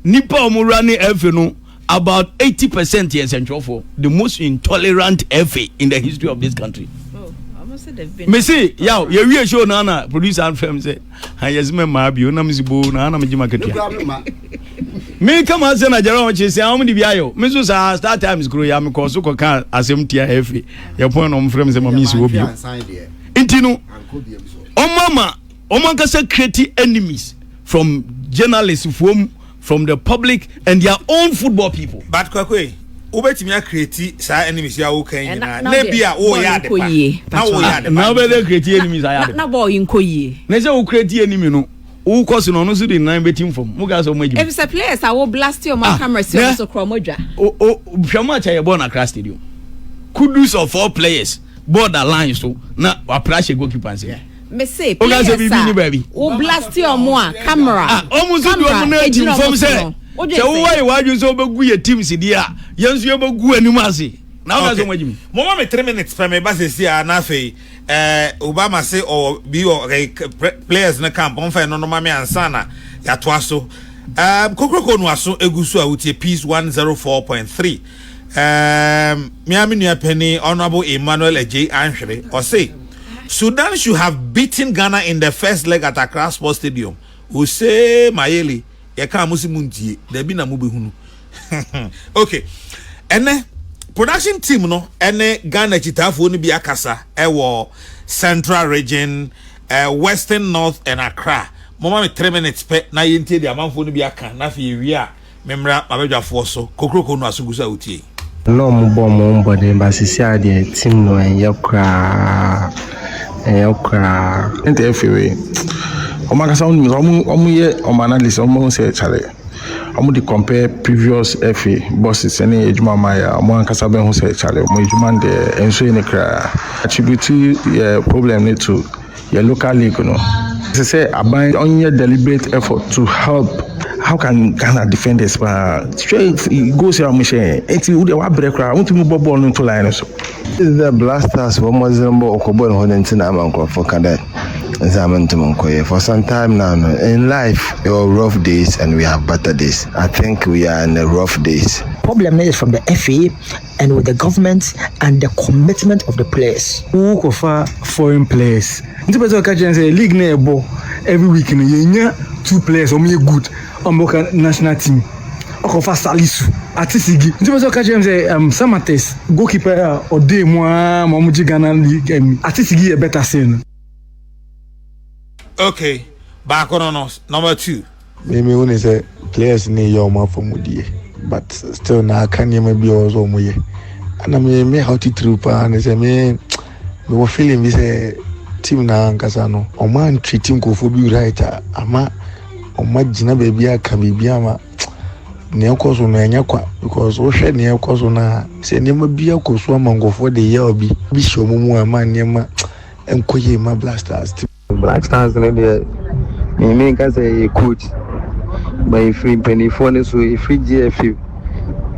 nipa omura ni FA no about 80% yes central for the most intolerant FA in the history of this country. Me see yaw ye wie show na producer and film say yes me ma bi ona mzibo na me jima ketua me kama say na Jerome Watchere say am di biayo me so sa Start Times grow ya me ko so ko kan asem tia hefe ye point no frame say ma mi si obi intino o mama o man ka say create enemies from journalists from the public and their own football people but Kwaku ubetimi create sa enemies ya wo kan na bia wo ya de pa na wo ya de na be create enemies ya de na boy nkoyie na say wo create enemy no who cause no no so the nine betting from mo guys o mo if it's a players I will blast your camera so kromodwa hwema cha Yeboah na Accra Stadium kudus of 4 players border line so na appreciate goalkeeper say me say players o blast your mo camera almost do mo na team from say so why you so begu your team si dia yenso ye begu anim ase na o guys o mo jimi mo me 3 minutes per me ba se sia na fe Obama say or be players na camp on fa no no mame ansana ya to aso kokroko no aso egusu a wutie peace 104.3 Miami New Penny Honorable Emmanuel J. Anshre or say Sudan should have beaten Ghana in the first leg at Accra Sports Stadium. We say Mayeli yeka musimuntie there be na mu behunu. Okay. Ene production team no ene Ghana chitafo ni bi akasa ewo Central Region, Western North and Accra. Mama me 3 minutes pe na yentie di amanfo ni bi aka na fi wi a memra mabedwafo so kokroko no asugusa utie. No mo body basisi ade team no yakra ente efiwe o makasa omu ye o analyst omu say chale omu di compare previous FA bosses any ejuma maya omu ankasa ben hu say chale omu ejuma de enso ni kra attribute problem need to your local league no say aban onye deliberate effort to help. How can Ghana defend this? Straight goes here, Michelle. It's who they want break. I want to move ball into line. So the blasters were more than Okobon Honentin Amanko for Cadet. For some time now in life, there are rough days and we have better days. I think we are in the rough days. Problem is from the FA and with the government and the commitment of the players. Who go for foreign players? League neighbor every week in a year, 2 players or me good. Omboka national team. Okofa Salisu. Atisigi. Ntibazo kaje say Samates goalkeeper Odi Momuji Ghana League. Atisigi a better scene. Okay. Back on us. Number 2. Maybe when say players need your man for Mudie. But still now can you maybe also moye. And I me how to troop and say me were feeling this team na Kasano. O man treating ko for be right ama imagine baby aka bibi ama ne ekoso na enya kwa because wo hwe ne ekoso na se ne ma bia koso amangofo de ye obi bi shomumu ama ne ma enkoye ma blasters ne de me ka say coach by free penny phone so free GFA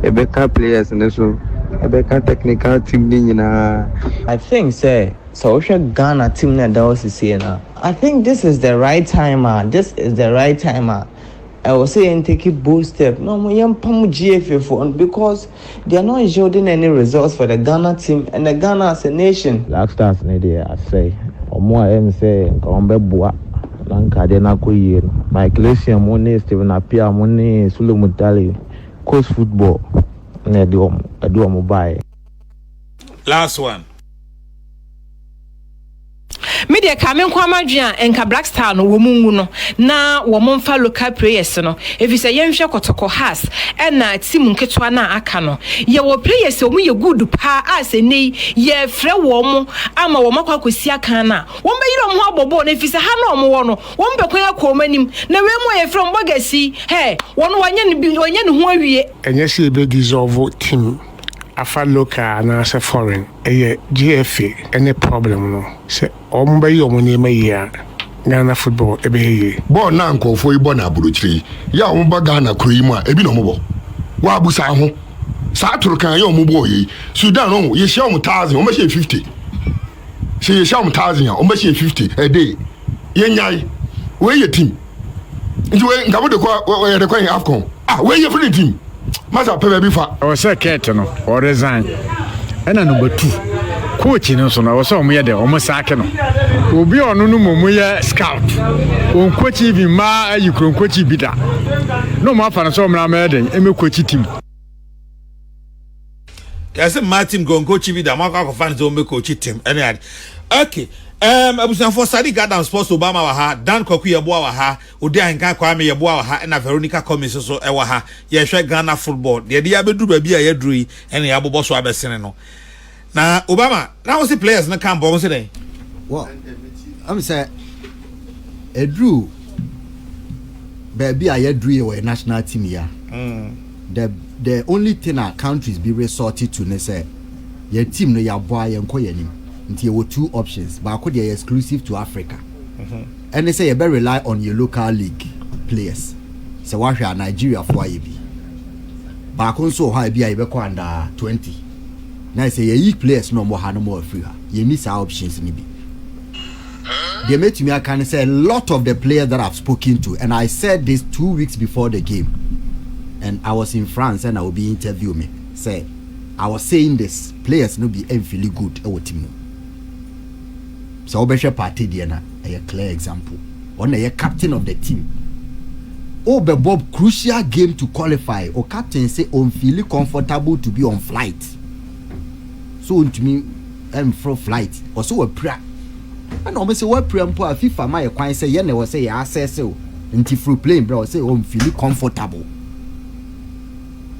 e better players ne so e better technical team ni na I think say so Ghana team na that was say na I think this is the right time. I was saying take a bold step. No, we am pam GFA for because they are not yielding any results for the Ghana team and the Ghana as a nation. Black Stars ne dey I say. Omo am say nkombe boa. Lanka de na koyi no. Michael Money, Stephen Appiah Money, Sulu Mutali, coach football. Ne do buy. Last one. Media kamen kwa madua enka Black Star no womungu no na womomfa local players no efisa yenhwe kotoko has na team nketwa na aka no ye wo players omu ye good pa aseni ye frɛ wo ama wo makwa kosi aka na wo beyiro mo abobo na efisa ha na omo wo no wo mbekwa akomanim na we mo ye frɛ mbogasi he wo no wanye ne ho awie enye se be dissolve team afa local na se foreign GFA any problem no se omba yi omuni meya Ghana football ebeye ball na nkofo ibo na aburuchiri ya omba Ghana kro yi mu a ebi no mobo wa abusa ho sa turu kan ya ombo yi Sudan no ye share 1000 o ma share 50 she ye share 1000 o ma share 50 a day ye nyai we ye team nti we ngabo de kwa ye de kwa AFCON we ye free team masa pebe bi fa o se ket no o resign ena number 2 coach no so na o so omo ye de omo saake no obi onu no momu ye scout on coach bi ma ayi kron coach bi da no mo afa na so mra ma den eme coach team yes Martin gon coach bi da ma kwa fan so me coach team any okay abusan for Saddick Adam Sports Obama wa ha Dan Kwaku Yeboah wa ha Odi Ahenkan Fíre wa ha na Veronica Cummins so e wa ha ye hwe Ghana football de ya bedu ba bi a ye duru ene ya bobo so abesene no na Obama na wo see players na kan bo wo see den well I'm say edru baby I drew a national team here. The only thing our countries be resorted to ne say your team no your boy and koyenim. Until you have 2 options, but could be exclusive to Africa. And they say you better rely on your local league players. So what are Nigeria for you be? But also how be I be under 20. Now say your players no more free. You miss our options maybe. They made to me I can say a lot of the players that I've spoken to, and I said this 2 weeks before the game. And I was in France and I will be interviewing me. Say I was saying this players no be feeling good our team. So Obesha party Diana a clear example. On a captain of the team. Obe Bob crucial game to qualify or captain say on feel comfortable to be on flight. So to me for flight or so a prayer. And almost say what prayer for FIFA my quite say yene was say access so into through plane bro say on feel comfortable.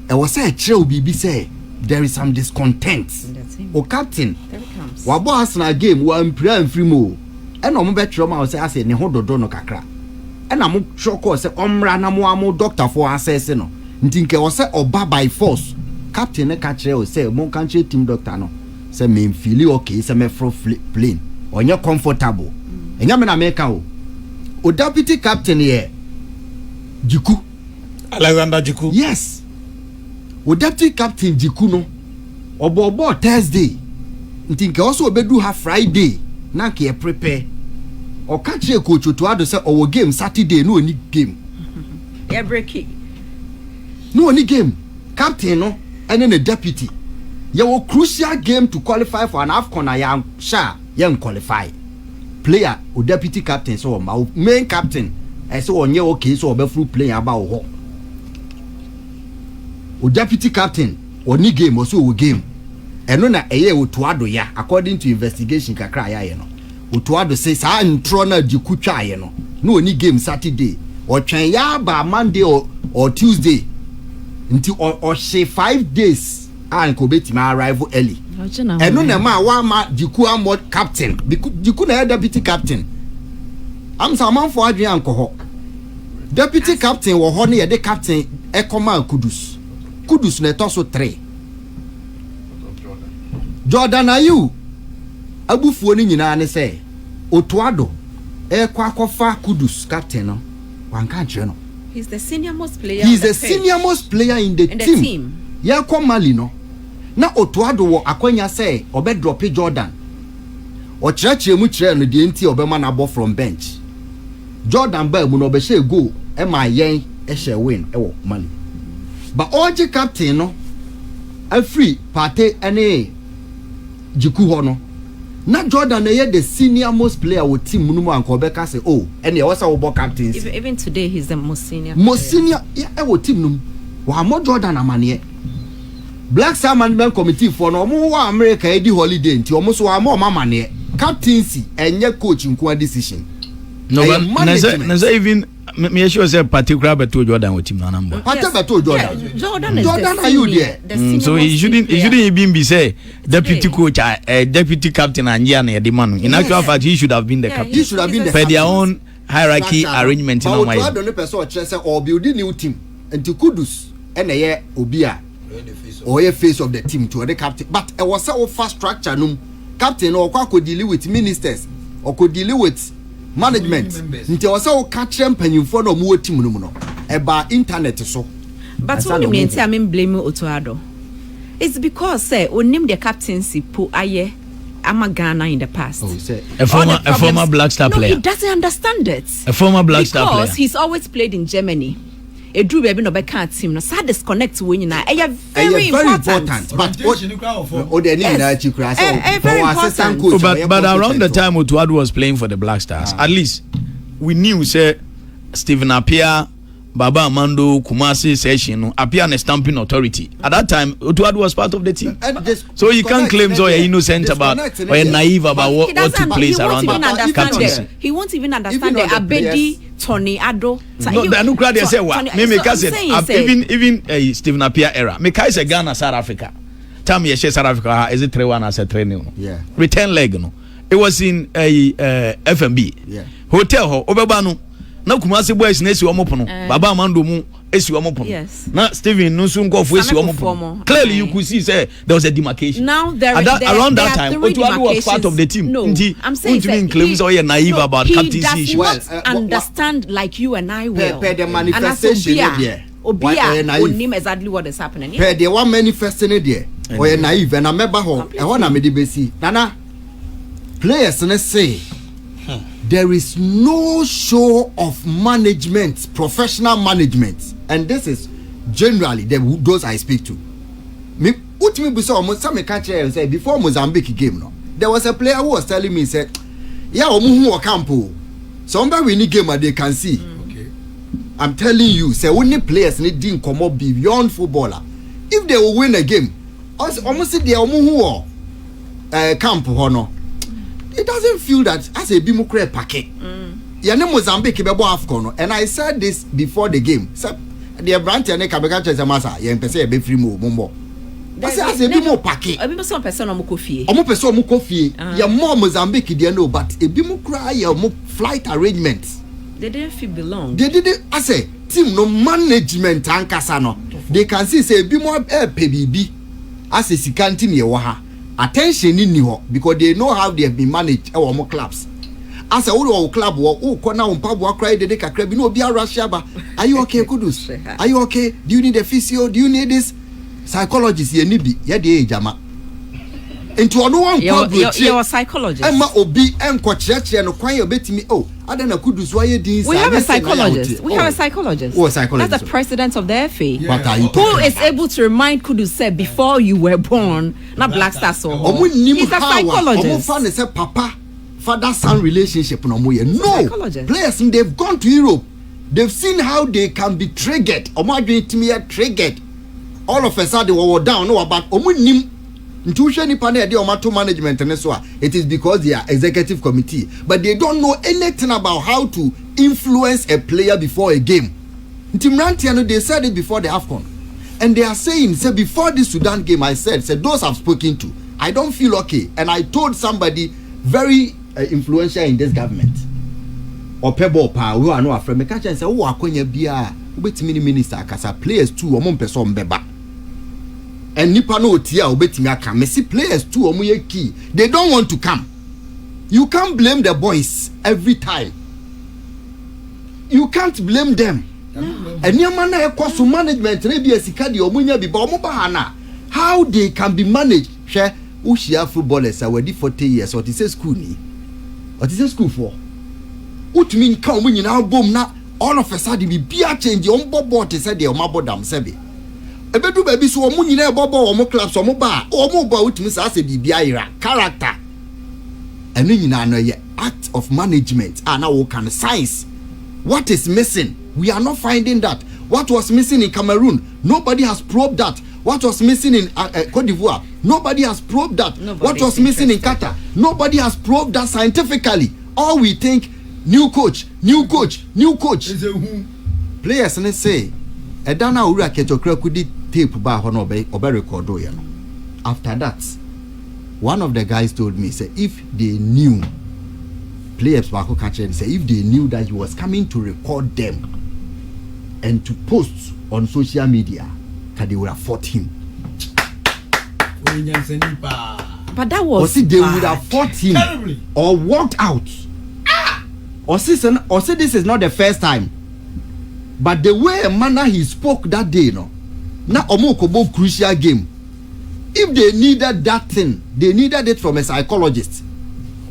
I was say chill BB say there is some discontent. O captain wabo Arsenal game one prayer and free mo and omo betro ma say ase ne ho dodo no kakra and am shoko say omra na mo am doctor for access no ntinke wo say oba by force captain ne ka kire o say mo kan kire team doctor no say me feel okay say me fro plane onye comfortable enya me na me ka o deputy captain here Jiku Alexander Jiku. Yes. O deputy captain Jiku no obo Thursday ntinke also obedu ha Friday na ke prepare o ka kire coach Otuado say owo game Saturday no oni game break no oni game captain no ene the deputy ye wo crucial game to qualify for an AFCON ya sha ye qualify player o deputy captain so ma main captain I say onye okay so obefru player aba wo o deputy captain oni game also o game eno na eye Otuado ya according to investigation kakra ya ye no Otuado say sa ntro na Jiku twa ye no oni game Saturday or twen ya ba Monday or Tuesday until or say 5 days and ko beti ma arrive early eno na ma wa ma Jiku am captain Jiku na deputy captain am sa man for adrian ko ho deputy captain wo ho na ye de captain e command Kudus na to so 3 Jordan Ayew abufuo ni nyina ne say Otuado e kwa kofa Kudus captain no wanka kire no he's the senior most player in the team ya kwa Mali no na Otuado wo akwanya say obe drop Jordan o kire mu kire no de nti obe ma na ball from bench Jordan ba mu no be share goal e ma yen e share win e wo Mali but oje captain no a free party ene Jiku ho no na Jordan ye the senior most player with team munumu anko beka say oh ene e wasa wo ball captain even today he's the most senior e wo team num wa mo Jordan amane Black Star Management Committee for no mo wa America edi holiday nti omo so wa mo amane captaincy enye coach nko decision no but even me sure say particular beto Jordan with team na number beto Jordan are you there so he shouldn't even be say deputy coach deputy captain and na the man in actual fact he should have been the captain he should have been the for their own hierarchy arrangement in my mind but don't person say or build new team and to Kudus and ye obia or a face of the team to the captain but it was so fast structure no captain or could deal with ministers or could deal with management nti was so catch mpanyimfo no mo team no no eba internet so but when me I mean blame Otuado it's because say onim the captaincy po aye ama Ghana in the past a former Black Star player he doesn't understand it a former Black Star player because he's always played in Germany a drew baby no be can team no sad disconnect when you na very important but o de ni na chikura so but around the time Otuado was playing for the Black Stars at least we knew say Stephen Appiah Baba Amando Kumasi session no Appiah na stamping authority at that time Otuado was part of the team so you can't claim so you're innocent about or you're naive about what took place around that he won't even understand the Abedi Tony Ado no the no crowd they say what me even Stephen Appiah era me kai say Ghana South Africa time you share South Africa is it 3-1 as a 3-0 yeah return leg no it was in FMB hotel ho obeba no na Kumasi boys na esi omo pono baba amando mu esi omo pono na Steven Nusu nkofo esi omo pono clearly you could see say there was a demarcation now around that time Otuado was part of the team I'm saying he naive about captaincy issue. He does not understand like you and I will. Per the manifestation there. Obia onim exactly what is happening. Per the one manifesting there. Or you naive and I remember how I want to make the basi. Nana players and say there is no show of management, professional management, and this is generally those I speak to. Me before Mozambique game no. There was a player who was telling me said, "Yeah, omu campo. Somebody we need game they can see." Okay. I'm telling you, say only players need to come up beyond footballer. If they will win a game, almost the omu camp hono. It doesn't feel that as a bimukre packet. Yane Mozambique bebo AFCON, and I said this before the game. So the branch and kabeka chese masa yen pese be free mo. As a bimo packet. A bimo some person omo kofie. Omo person omo kofie. Ya more Mozambique they know, but a bimukra ya omo flight arrangements. They didn't feel belong. They didn't. I say team no management ankasa no. They can see say bimo PBB as a sikanti ne wa attention in ho because they know how they have been managed our more clubs. As a whole club wo ko na mpaboa cry de kakra bi no obi Russia ba. Are you okay, Kudus? Are you okay? Do you need a physio? Do you need this? Psychologist ye ni bi ye de ejama. Into ono one you're a psychologist. Emma obi enko chire no kwan ye betimi adana Kudus wa ye din. We have a psychologist. We have a psychologist. Oh, a psychologist. That's the president of the FA. Yeah. What are you who is able to remind Kudus said before you were born, not Black Stars or he's a psychologist. Omo say papa father son relationship no mo ye. No. Players they've gone to Europe. They've seen how they can be triggered. Omo adwetimi triggered. All of a sudden they were down no about omo nim intuition ni panel de omato management and so it is because they are executive committee but they don't know anything about how to influence a player before a game. Ntimrantiano they said it before the AFCON and they are saying say before the Sudan game I said those I've spoken to I don't feel okay and I told somebody very influential in this government or pebble pa we are no afraid me catch and say wo akonya bia obetimi minister akasa players too omo person beba. And nipa no tia obetimi aka me see players too omo ye key they don't want to come. You can't blame the boys every time. You can't blame them. And your man ekoso management na bia sika de omo nya bi ba omo ba na how they can be managed. Share ushia footballers are wedi 40 years or this school ni. Or this school for. Utimi nka omo nyina bom na all of a sudden be bia change on bobo te say de omo bodam sebe. Ebedu baby so omo nyina ebobo omo clubs omo ba utimi sa se bibia ira character enu nyina no ye act of management na wo can science. What is missing? We are not finding that. What was missing in Cameroon? Nobody has probed that. What was missing in Cote d'Ivoire? Nobody has probed that. What was missing in Qatar? Nobody has probed that scientifically. All we think new coach. Players and say Edana ura ketokra kudi tape ba hono obe record o ya no. After that, one of the guys told me say if they knew players back catcher say if they knew that he was coming to record them and to post on social media, that they would have fought him. But that was they would have fought him terribly. Or walked out. Or say this is not the first time. But the way a manner he spoke that day, no, na omokobo crucial game. If they needed that thing, they needed it from a psychologist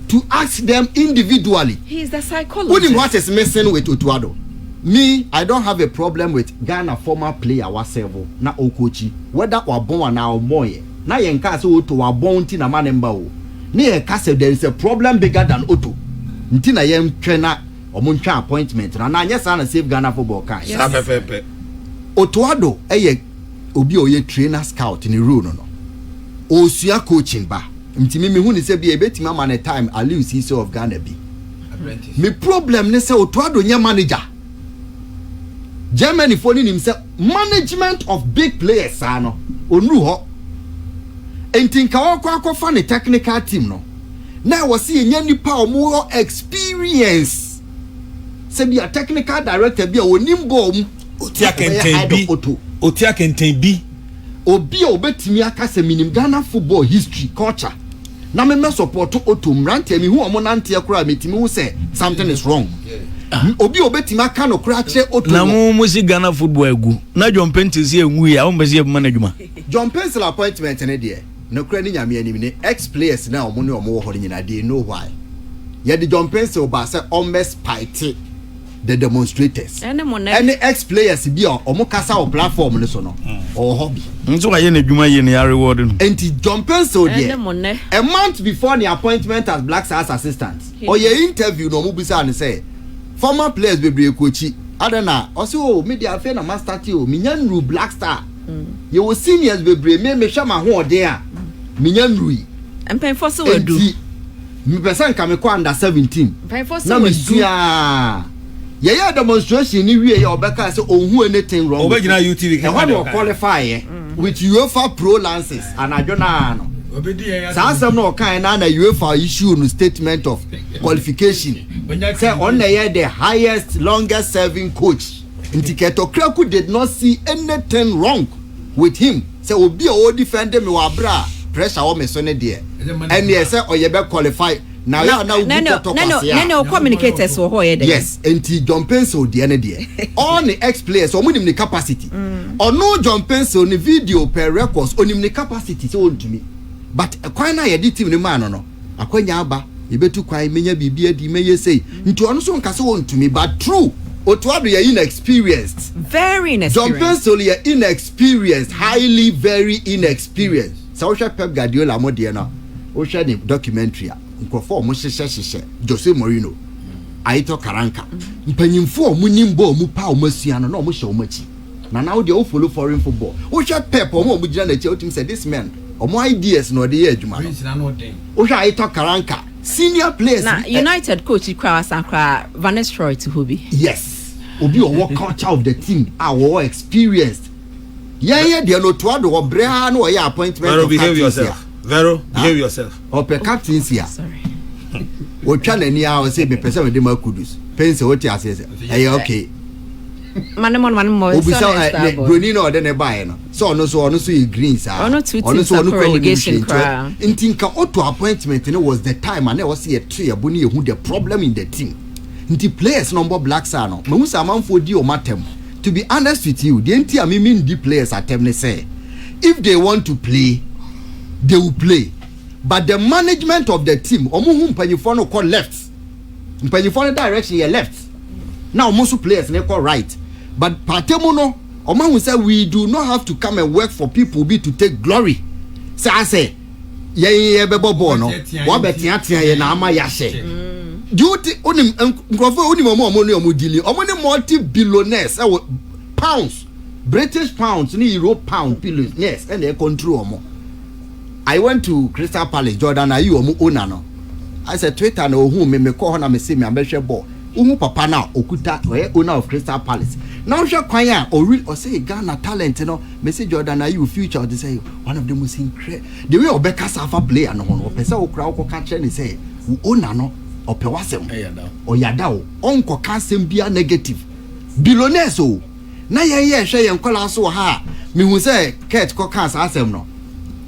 to ask them individually. He's the psychologist. What is missing with Otuado? Me, I don't have a problem with Ghana former player wasevo na okochi. Whether or born na omoye. Na yenka se Oto wa born ti na manemba o. Ni yenka se there is a problem bigger than Oto. Nti na yem twena omuntwa appointment na anya sa na save Ghana football kan. Yes. Otuado eye obi oye trainer scout ni role no. Osua coaching ba. Nti me hu ni se bi ebetima man a time Ayew Kwasi of Ghana bi. Me problem ne se Otuado nya manager. Germany for himself management of big players no onru ho. Enti nka wakwa fa ne technical team no. Na was see nya nipa omo experience. say be a technical director be a onim bom Oti Ahenkan bi obi obetimi aka se minim Ghana football history culture na me support otum rante mi hu omo nante akura metimi hu say something is wrong. Obi obetimi aka no kura kire otum na mu si Ghana football egu na John Pentis enwu ya o mbese e management John Pentis appointment ne de no kura ni nyame anim ne ex players na omo ne omo wo hore nyina dey know why ye the John Pentis oba say almost spite the demonstrators any ex players be omo kasa o platform ne so no or hobby nso wa ye na dwuma ye ne ya reward no enti John Pensil there a month before the appointment as Black Stars assistant or your interview no mubisa and say former players bebre coachi adana also media affair na master ti o minyanru Black Star you will seniors bebre me hwa ma ho ode a minyanru empen for so edu me person ka me ko under 17 empen for so edu yeah, demonstration ni wie ya obeka say ohun anything wrong. Obegina UTV can qualify with UEFA Pro Lances and adjona no. Some no kind na UEFA issue no statement of qualification. Say on the highest longest serving coach. Intiketo Kwaku did not see anything wrong with him. Say obi o defend me wa bra pressure o me so ne there. And he say oyebe qualify. Now no communicators were here. Yes, and John Pensil the end there. All the ex players or minimum the capacity. Or no John Pensil the video per records on the capacity so to me. But a quite editing the man no. A quanya ba, you better quite many be di may say into also castle to me, but true. Otwadu you inexperienced. Very inexperienced. John Pensil you inexperienced, highly very inexperienced. So Pep Guardiola Modiana. O share the documentary. Nkofo mo hyehyehye Jose Mourinho Ayew Karanka mpanyimfo mo nimbo mo pa o masua no na o mo hye o machi na now dey o follow foreign football o hye Pep o mo gina na che o tim say this man o mo ideas no dey adwuma o hye Ayew Karanka senior players na United coach Kwaku Van Nistelrooy to Hobby yes obi o work culture of the team our experienced yeah dey no to do obra na o ya appointment behave yourself Vero, behave yourself. Or per captains here. Sorry. What channel near say be person with the Kudus. Pencil what you say. Hey, okay. Man more. Brunino then a buy no. So no you greens are. No two teams for relegation. In Tinka auto appointment was the time and I was see a tree a bunny who the problem in the team. Inti players number Black Sano. Mamusa man for di o matem. To be honest with you, the entire mean the players at them say if they want to play they will play, but the management of the team omuhu mpanyifo no call left mpanyifo no direction here left now most players they call right but patemo no omahu say we do not have to come and work for people be to take glory say I say ye bebo bo no wa betia ye na ama ya she duty onim nkrofo onim omo dili omo ne multi-billionaires pounds British pounds ni euro pound billions yes and they control omo. I went to Crystal Palace, Jordan, Ayew owner no. I said Twitter no who me call na me say me ambassador ball. Umu papa now okuta owner of Crystal Palace. Now she kwanya or say Ghana talent no. Me say Jordan Ayew future they say one of the most incredible. The way Obeka Safa player no one. Pesa okra ko catch and say owner no ope wasem. O yada o onko kasem bia negative. Billionaires o. Na ye hwe ye nkola so ha. Me hu say Kurt ko kan asem no.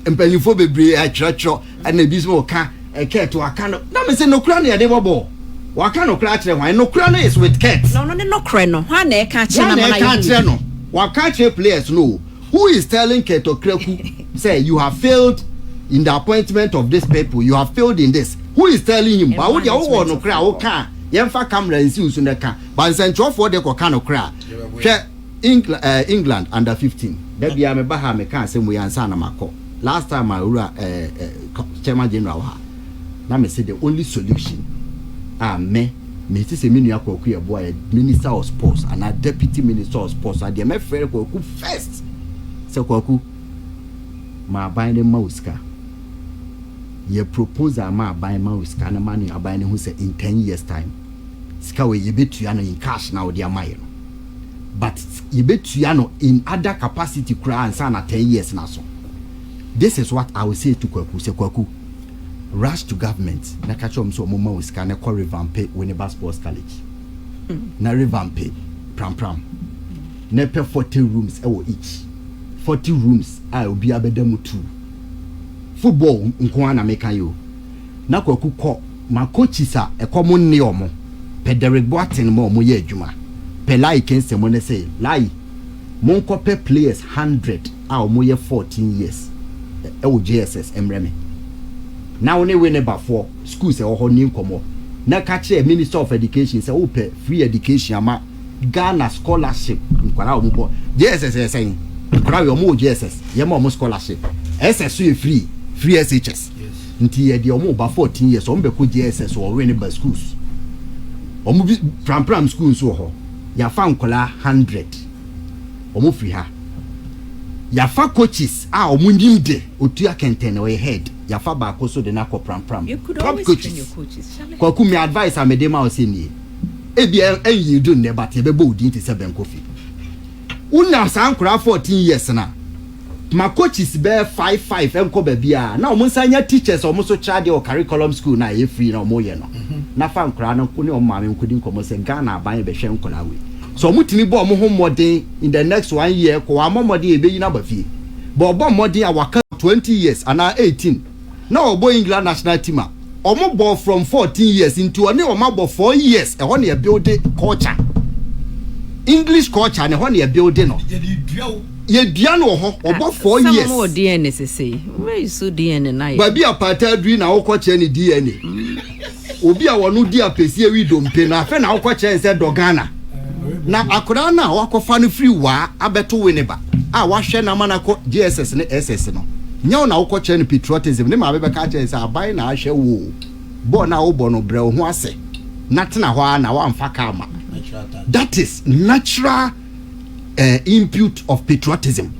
Mpanyifo bebre achiracho and na bismo ka Kurt waka no na me say no kura na ye dey bobo waka no kura kire hwan no kura no is with Kurt no kura no hwan na e ka kire na mana no waka kire players no who is telling Kurt Kwaku say you have failed in the appointment of this people you have failed in this who is telling him but we dey no kura wo ka yemfa camera nsi usu na ka but central for the kwa no kura hwe England under 15 da bia me ba ha me ka asem we ansa na makọ last time I chairman general ha na me say the only solution me say me nua Kwaku Yeboah minister of sports and a deputy minister of sports and the me frere Kwaku first say Kwaku ma ban ne mauska ye proposal ma ban mauska na man ya ban ne who say in 10 years time ska we ye betua no in cash na odi amaye but ye betua no in other capacity kura ansa na 10 years na so. This is what I will say to Kwaku. Say Kwaku, rush to government. Na catch so mama we scan a revamp Winneba Sports College. na revamp pram na pe 40 rooms each 40 rooms a obi abedam 2 football nko na meka yo na Kwaku ko ma coaches a ekomo nne omo pe Derek Boateng mo ye adwuma pe lai kense mo ne say lai mon ko pe players 100 a omo ye 14 years ewo JSS emreme na one we ne ba for schools e ho ni nkomo na ka kire Minister of Education say wo pe free education ama Ghana scholarship nkwara omo bo JSS say nkwara we omo JSS ye ma omo scholarship SS so free SHS nti ye de omo ba 14 years omo be ko JSS or we ne ba schools omo bi pram schools so ho ya fa nkwala 100 omo free ha ya fa coaches a omo ndimde otua kenten we head ya fa ba ko so de na ko pram you could always train your coaches Kwaku me advice amedema o se ni ebia enyi do ne but e be bo odi nti se ben kofi una san kura 14 years na my coaches be 55 enko ba bia na omo nsanya teachers omo so charge o curriculum school na ye free na omo ye no na fa nkura no ko ne omo ma me nkodi nkomo se Ghana aban be hwe nkola we so mutimi bo mo ho modern in the next 1 year ko wa modern e be yina ba fie bo modern a waka 20 years and 18 na obo England national team a omo bo from 14 years into one omo bo 4 years e ho na e build culture English culture ne ho na e build no ye dua no ho obo 4 years some more DNA say where you so DNA na ba bia pata dri na wo culture ni DNA obi a wono di apesi wi dompe na afa na wo culture say do Ghana na akora na wakofa no free wa abeto wineba a wahwe na manako JSS ne SS no nya na wokoche no patriotism ne ma bebeka che say abai na ahwe wo bo na wo bo no bre ho ase na tena ho na wa mfa ka ma that is natural input of patriotism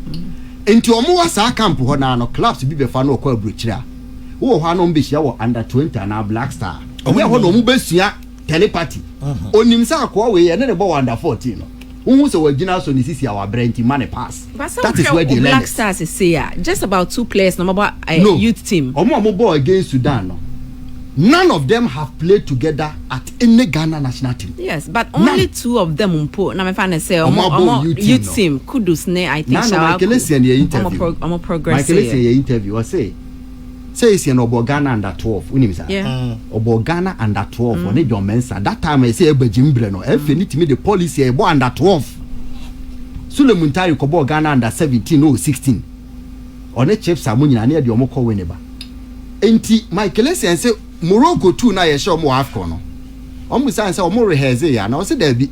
enti omo wa sa camp ho na no clubs bi be fa no kwa abrochira wo ho no mbehia wo under 20 na Black Star omo ho no mo besua telepathy onim sa akwa we ye ne bo under 14 no who so wagina so ni sisi our brand money pass that is where the Black Stars say just about 2 players no about youth team omo ball against Sudan no none of them have played together at any Ghana national team. Yes, but only 2 of them umpo na me fan say omo youth team kudus ne I think shall omo progress Michael say interview or say is an obo Ghana under 12 unim sa obo Ghana under 12 on John Mensa that time I say ebajimbre no e finiti me the policy e bo under 12 Suleiman Tari ko bo Ghana under 17 or 16 on e chiefs amunyina na e de omo ko wineba enti Michael say Morocco 2 na ye show mo AFCON no omo say omo rehearse ya na o say there be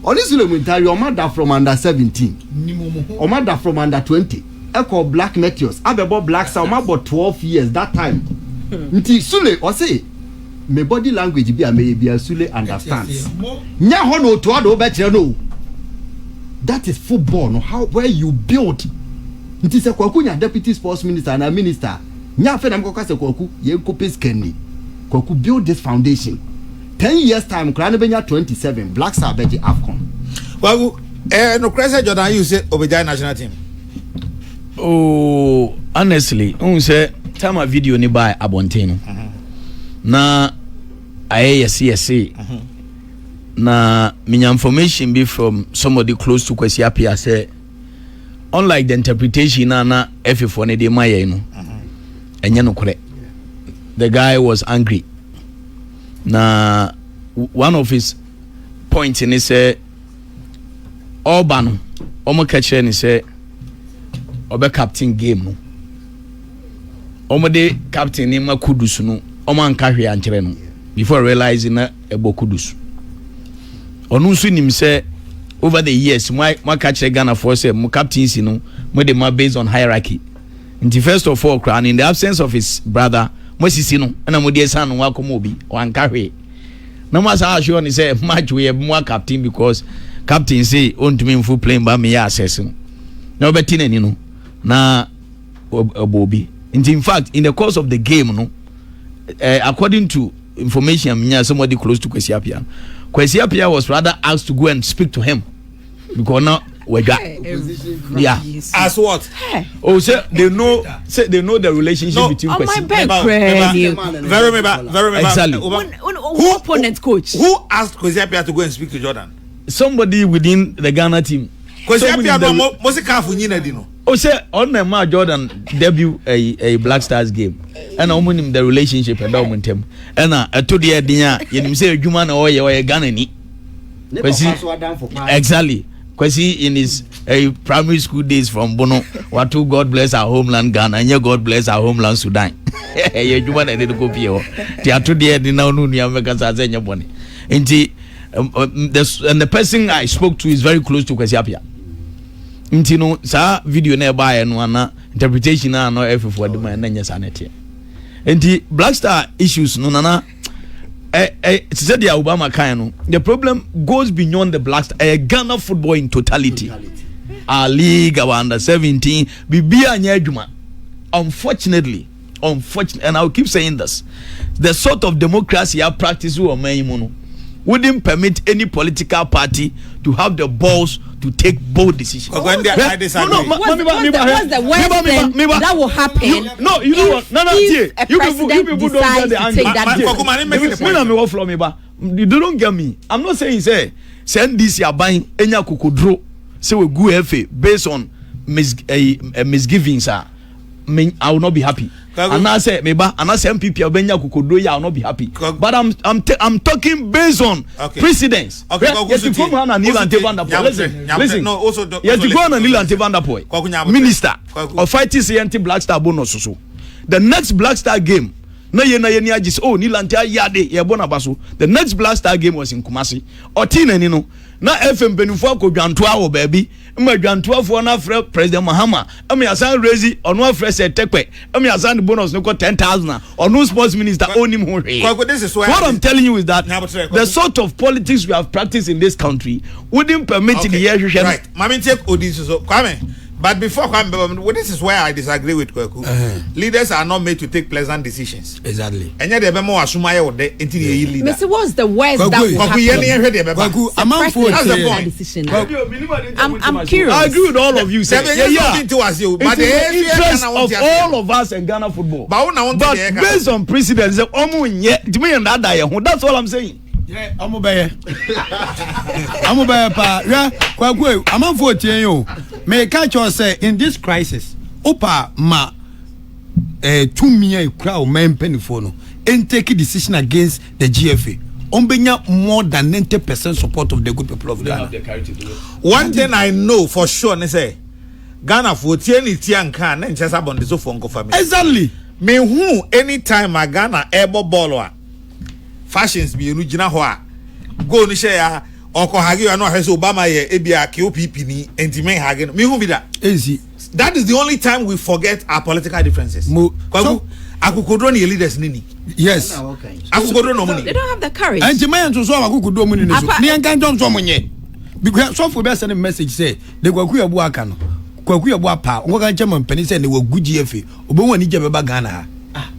on Suleiman Tari o mother from under 17 o mother from under 20 Echo Black Meteors abebo Black Star about 12 years that time nti Sule o say me body language bi am be Sule understands nya ho no to do be kire no that is football no how where you build nti se Kwaku nya deputy sports minister na minister nya fe na mkoka se Kwaku ye kope scanning Kwaku build this foundation 10 years time kra na benya 27 Black Star beji AFCON Kwaku no crazy Jordan you say obeja national team. Oh, honestly, say time a video ni by Abontino. Na AFCOS. Na minya information be from somebody close to Kwasi Appiah say unlike the interpretation na F4 ne de maye no. Enye no kore. The guy was angry. Na one of his points in say Oban omo kachire ni say obe captain game no omo de captain ni makudus no omo anka hwe ankere no before realizing na ebo kudus onu nso nim say over the years my catch Ghana for say mo captaincy no mo de ma based on hierarchy nti first of all and in the absence of his brother mo sisi no na mo de san no wakomo obi o anka hwe na mo sa assure ni say match we mo captain because captain say on to me full playing ba me ya assess no na obeti nani no na obobi in fact in the course of the game no according to information somebody close to Kwasi Appiah was rather asked to go and speak to him because now we got yeah as what oh say they know the relationship between Kwasi very exactly opponent coach? Who asked Kwasi Appiah to go and speak to Jordan? Somebody within the Ghana team. Kwasi Appiah no most careful nyina di no. O say on na ma Jordan debut a Black Stars game. And omunim the relationship and omuntem. And to the edin a yenim say adwuma na oye Ghana ni. Kwasi exactly. Kwasi in his primary school days from Bono, Watu God bless our homeland Ghana, and God bless our homeland Sudan. You want to go here? Theatre there, the now no near Megazazenya Bonnie. And the person I spoke to is very close to Kwasi Appiah. Intino, sa video nearby and one interpretation are no effort for the man and yes, sanity. And the Black Star issues, no, nana. Said the Obama kind. The problem goes beyond the Black Star. Ghana football in totality. Our league, our under 17, unfortunately, and I'll keep saying this, the sort of democracy I practice wouldn't permit any political party to have the balls to take bold decisions. What's the worst thing that will happen? No, you know what? No, if a president decides to take that decision. You don't get me. I'm not saying send this year buying enya kukodro say we go FA based on misgivings. I will not be happy. And I say meba and I say MPP obenya kukodro I will not be happy. But I'm talking based on precedents. Okay, listen. Yes, you go on Nilante Vanderpoy, Minister of Fighting CNT Black Star bonus so. The next Black Star game, Nilante Yade Yebona Basu. The next Black Star game was in Kumasi. Otina Nino. Na FM Benufo ko dwantoa wo baby ma dwantoa fo na frɛ President Mahama am ya san raise ono afrɛ se tekwe am ya san bonus no ko 10,000 ono sports minister onim ho hwe. What I'm telling you is that the sort of politics we have practiced in this country wouldn't permit the year. Right, mami take Odi so Kwame. But before Kwame, this is where I disagree with Kwaku. Leaders are not made to take pleasant decisions. Exactly. And yet they be more assume or the leader. Mr. What's the worst that will happen? I'm curious. I agree with all of you. But the interest of all of us in Ghana football. But based on precedents, that's all I'm saying. Yeah, I'm pa. Yeah, Kwaku, I'm on 14 you. May catch you say in this crisis, Opa ma 2 million crowd men penny for no and take a decision against the GFA. Ombenya more than 90% support of the good people of Ghana. One thing I know for sure, they say Ghana for tian can and just about the Zofongo family. Exactly. Me who anytime a Ghana able baller fashions be original hoa go ni share oko hagi ano hese Obama ye ebia KOPP ni entimen hagi me who be that easy. That is the only time we forget our political differences. So akukodro ni leaders nini. Yes. Akukodro no money. They don't have the courage. Entimen to so akukodro money ni so. Ni enkan jom so monye. Because so for be send message say the Kwaku Yeboah aka no. Kwaku Yeboah pa ngo kan chairman pani say ne wagu GFA. Obo wani je beba Ghana ha.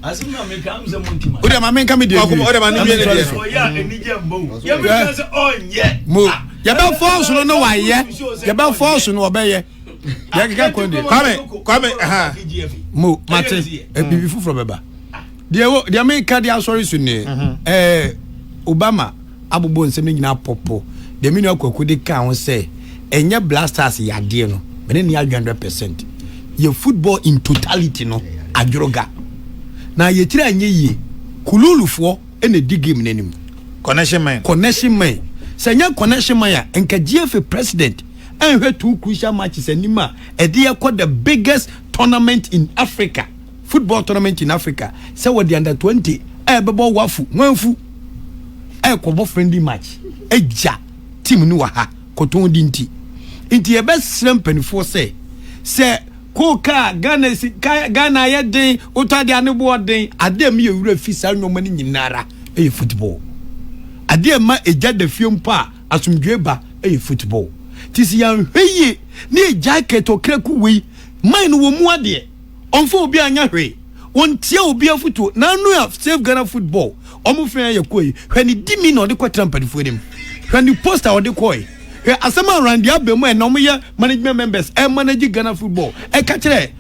Asima me kam ze montima. Odi ma men kam de. Odi ma ni me de. Ya enije mbo. Ya me say onye. Mo. Ya ba force no wa ye. Ya ba force no obeye. Ya ka konde. Kwame aha. Mo mate bibi fu from beba. De America de sorry so ne. Obama abobo nsem nyina popo. De mini Kwaku de ka won say enye blasters ya de no. Me ne 100%. Your football in totality no adroga. Na yetira anye yi kululufo ene di game nanim connection man senya connection man ya enka GFA president enhwe two crucial matches anima e dey call the biggest tournament in Africa, football tournament in Africa. Say what the under 20 bebo wafu nwanfu kobo friendly match eja team ni wa ha koton di nti e best slam penifo say Koka Ghana ye den otade anebo den adem ye wura fisa nwoma ni nyinara football adem ma eja da fiem pa asumdwe ba football tisi ya hweye ni eja keto kreku wi man wo mu ade onfo obi anya hwe wontia obi afuto na anu ya save Ghana football omufen ya koi hwani dimi no de kwatrampa de fuedim hwani poster o de koi asema around the abemu and nomuye management members manage Ghana football kire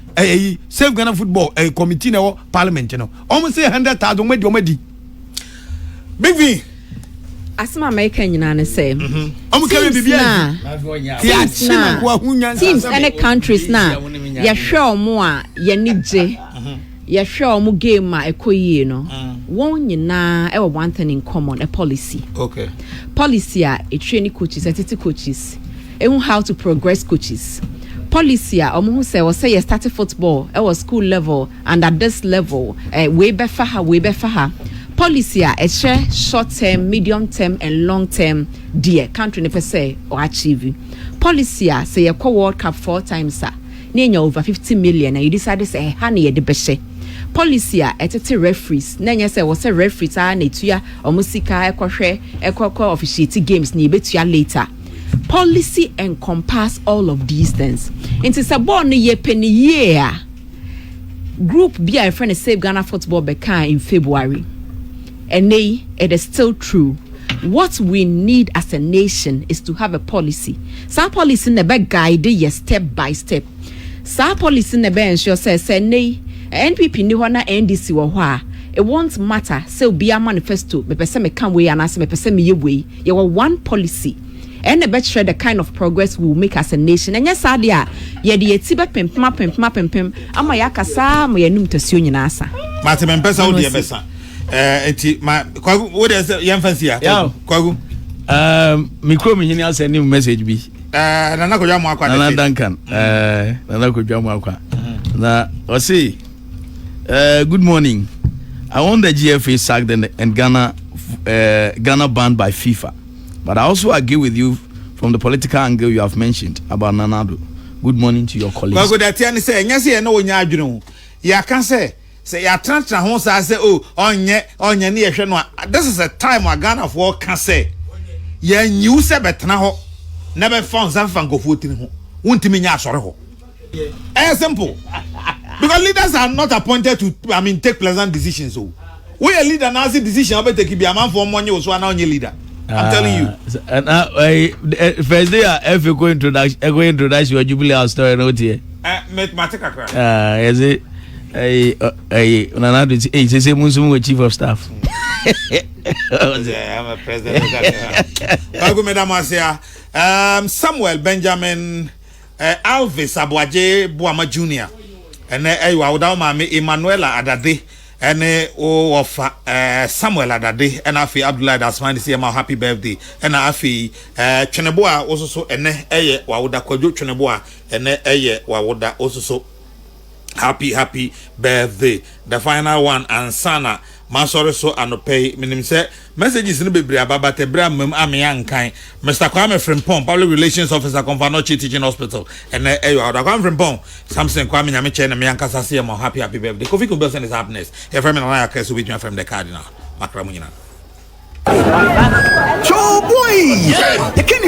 save Ghana football committee na parliament no almost say 100,000 medi Big V. Asma American nyina say. Teams any countries na ya hwe omo a ye nije. Ya hwe omo game a ekoyie no. Won nyina e one thing in common, a policy. Okay. Policy a training coaches, attitude coaches. How to progress coaches. Policy a omo say we say you started football, it was school level and at this level, way better ha. Policy a share short term, medium term and long term dear country never say or achieve. Policy a say you call World Cup 4 times sir. Near over 50 million and you decide to say honey the best. Policy a etete referees. Nanya say was a referees a netuya or musika ekwa officiate games ni betuya later. Policy encompass all of these things. Into sabon ye penny year. Group B I friend save Ghana football beka in February. And it is still true. What we need as a nation is to have a policy. Some policy never guide you step by step. Some policy never ensure say nay NPP ni wana NDC wa hwa. It won't matter. Say be a manifesto. Me pese me can way and as me pese me ye way. You want one policy. And the better the kind of progress we will make as a nation. And yes, adia ye di etiba pim. Ama yakasa mo ye num tesio nyina asa. Martin Mpesa odi e besa. Enti ma Kwaku what is yemfancy ya? Kwaku. Mikro mi hini asa ni message bi. Nana ko jamu akwa. Nana Duncan. Nana ko jamu akwa. Na o say good morning. I want the GFA sacked and Ghana banned by FIFA. But I also agree with you from the political angle you have mentioned about Nanado. Good morning to your colleagues. Kwaku that tiani say nyase no wonya adwunu. Ya kan say ya transfer ho say oh onye ne yehwe no. This is a time where Ghana for can say ya nyu se betena ho na be fon san fankofo tini ho. Wontimi nya asore ho. Simple. Because leaders are not appointed to take pleasant decisions. So we a leader now see decision about take be a man for money so now only leader. I'm telling you. First day if you go introduction your jubilee story not here. Mathematical crap. Is it Nanado say Musumu chief of staff. I'm a president. Kwaku Madam Asia. Samuel Benjamin Alvis Abuaje Buama Jr. And Ayew Kwasi Emmanuela Adade and of Samuel Adade and Afi Abdullah Dasmani say my happy birthday and Afi Cheneboa also so and Wawuda Kojo Cheneboa and Wawuda also so happy birthday. The final one and Sana Masore so anope minim say messages no bebre ababa tebra mam ameyankan Mr. Kwame Frimpong public relations officer Konfanochi teaching hospital and Kwame Frimpong Samson Kwame Nyameche na meyankasa say mo happy birthday Kofi Kubelson is happiness e friend na ya keso with me from the cardinal makra mu nyina Cho boy you can't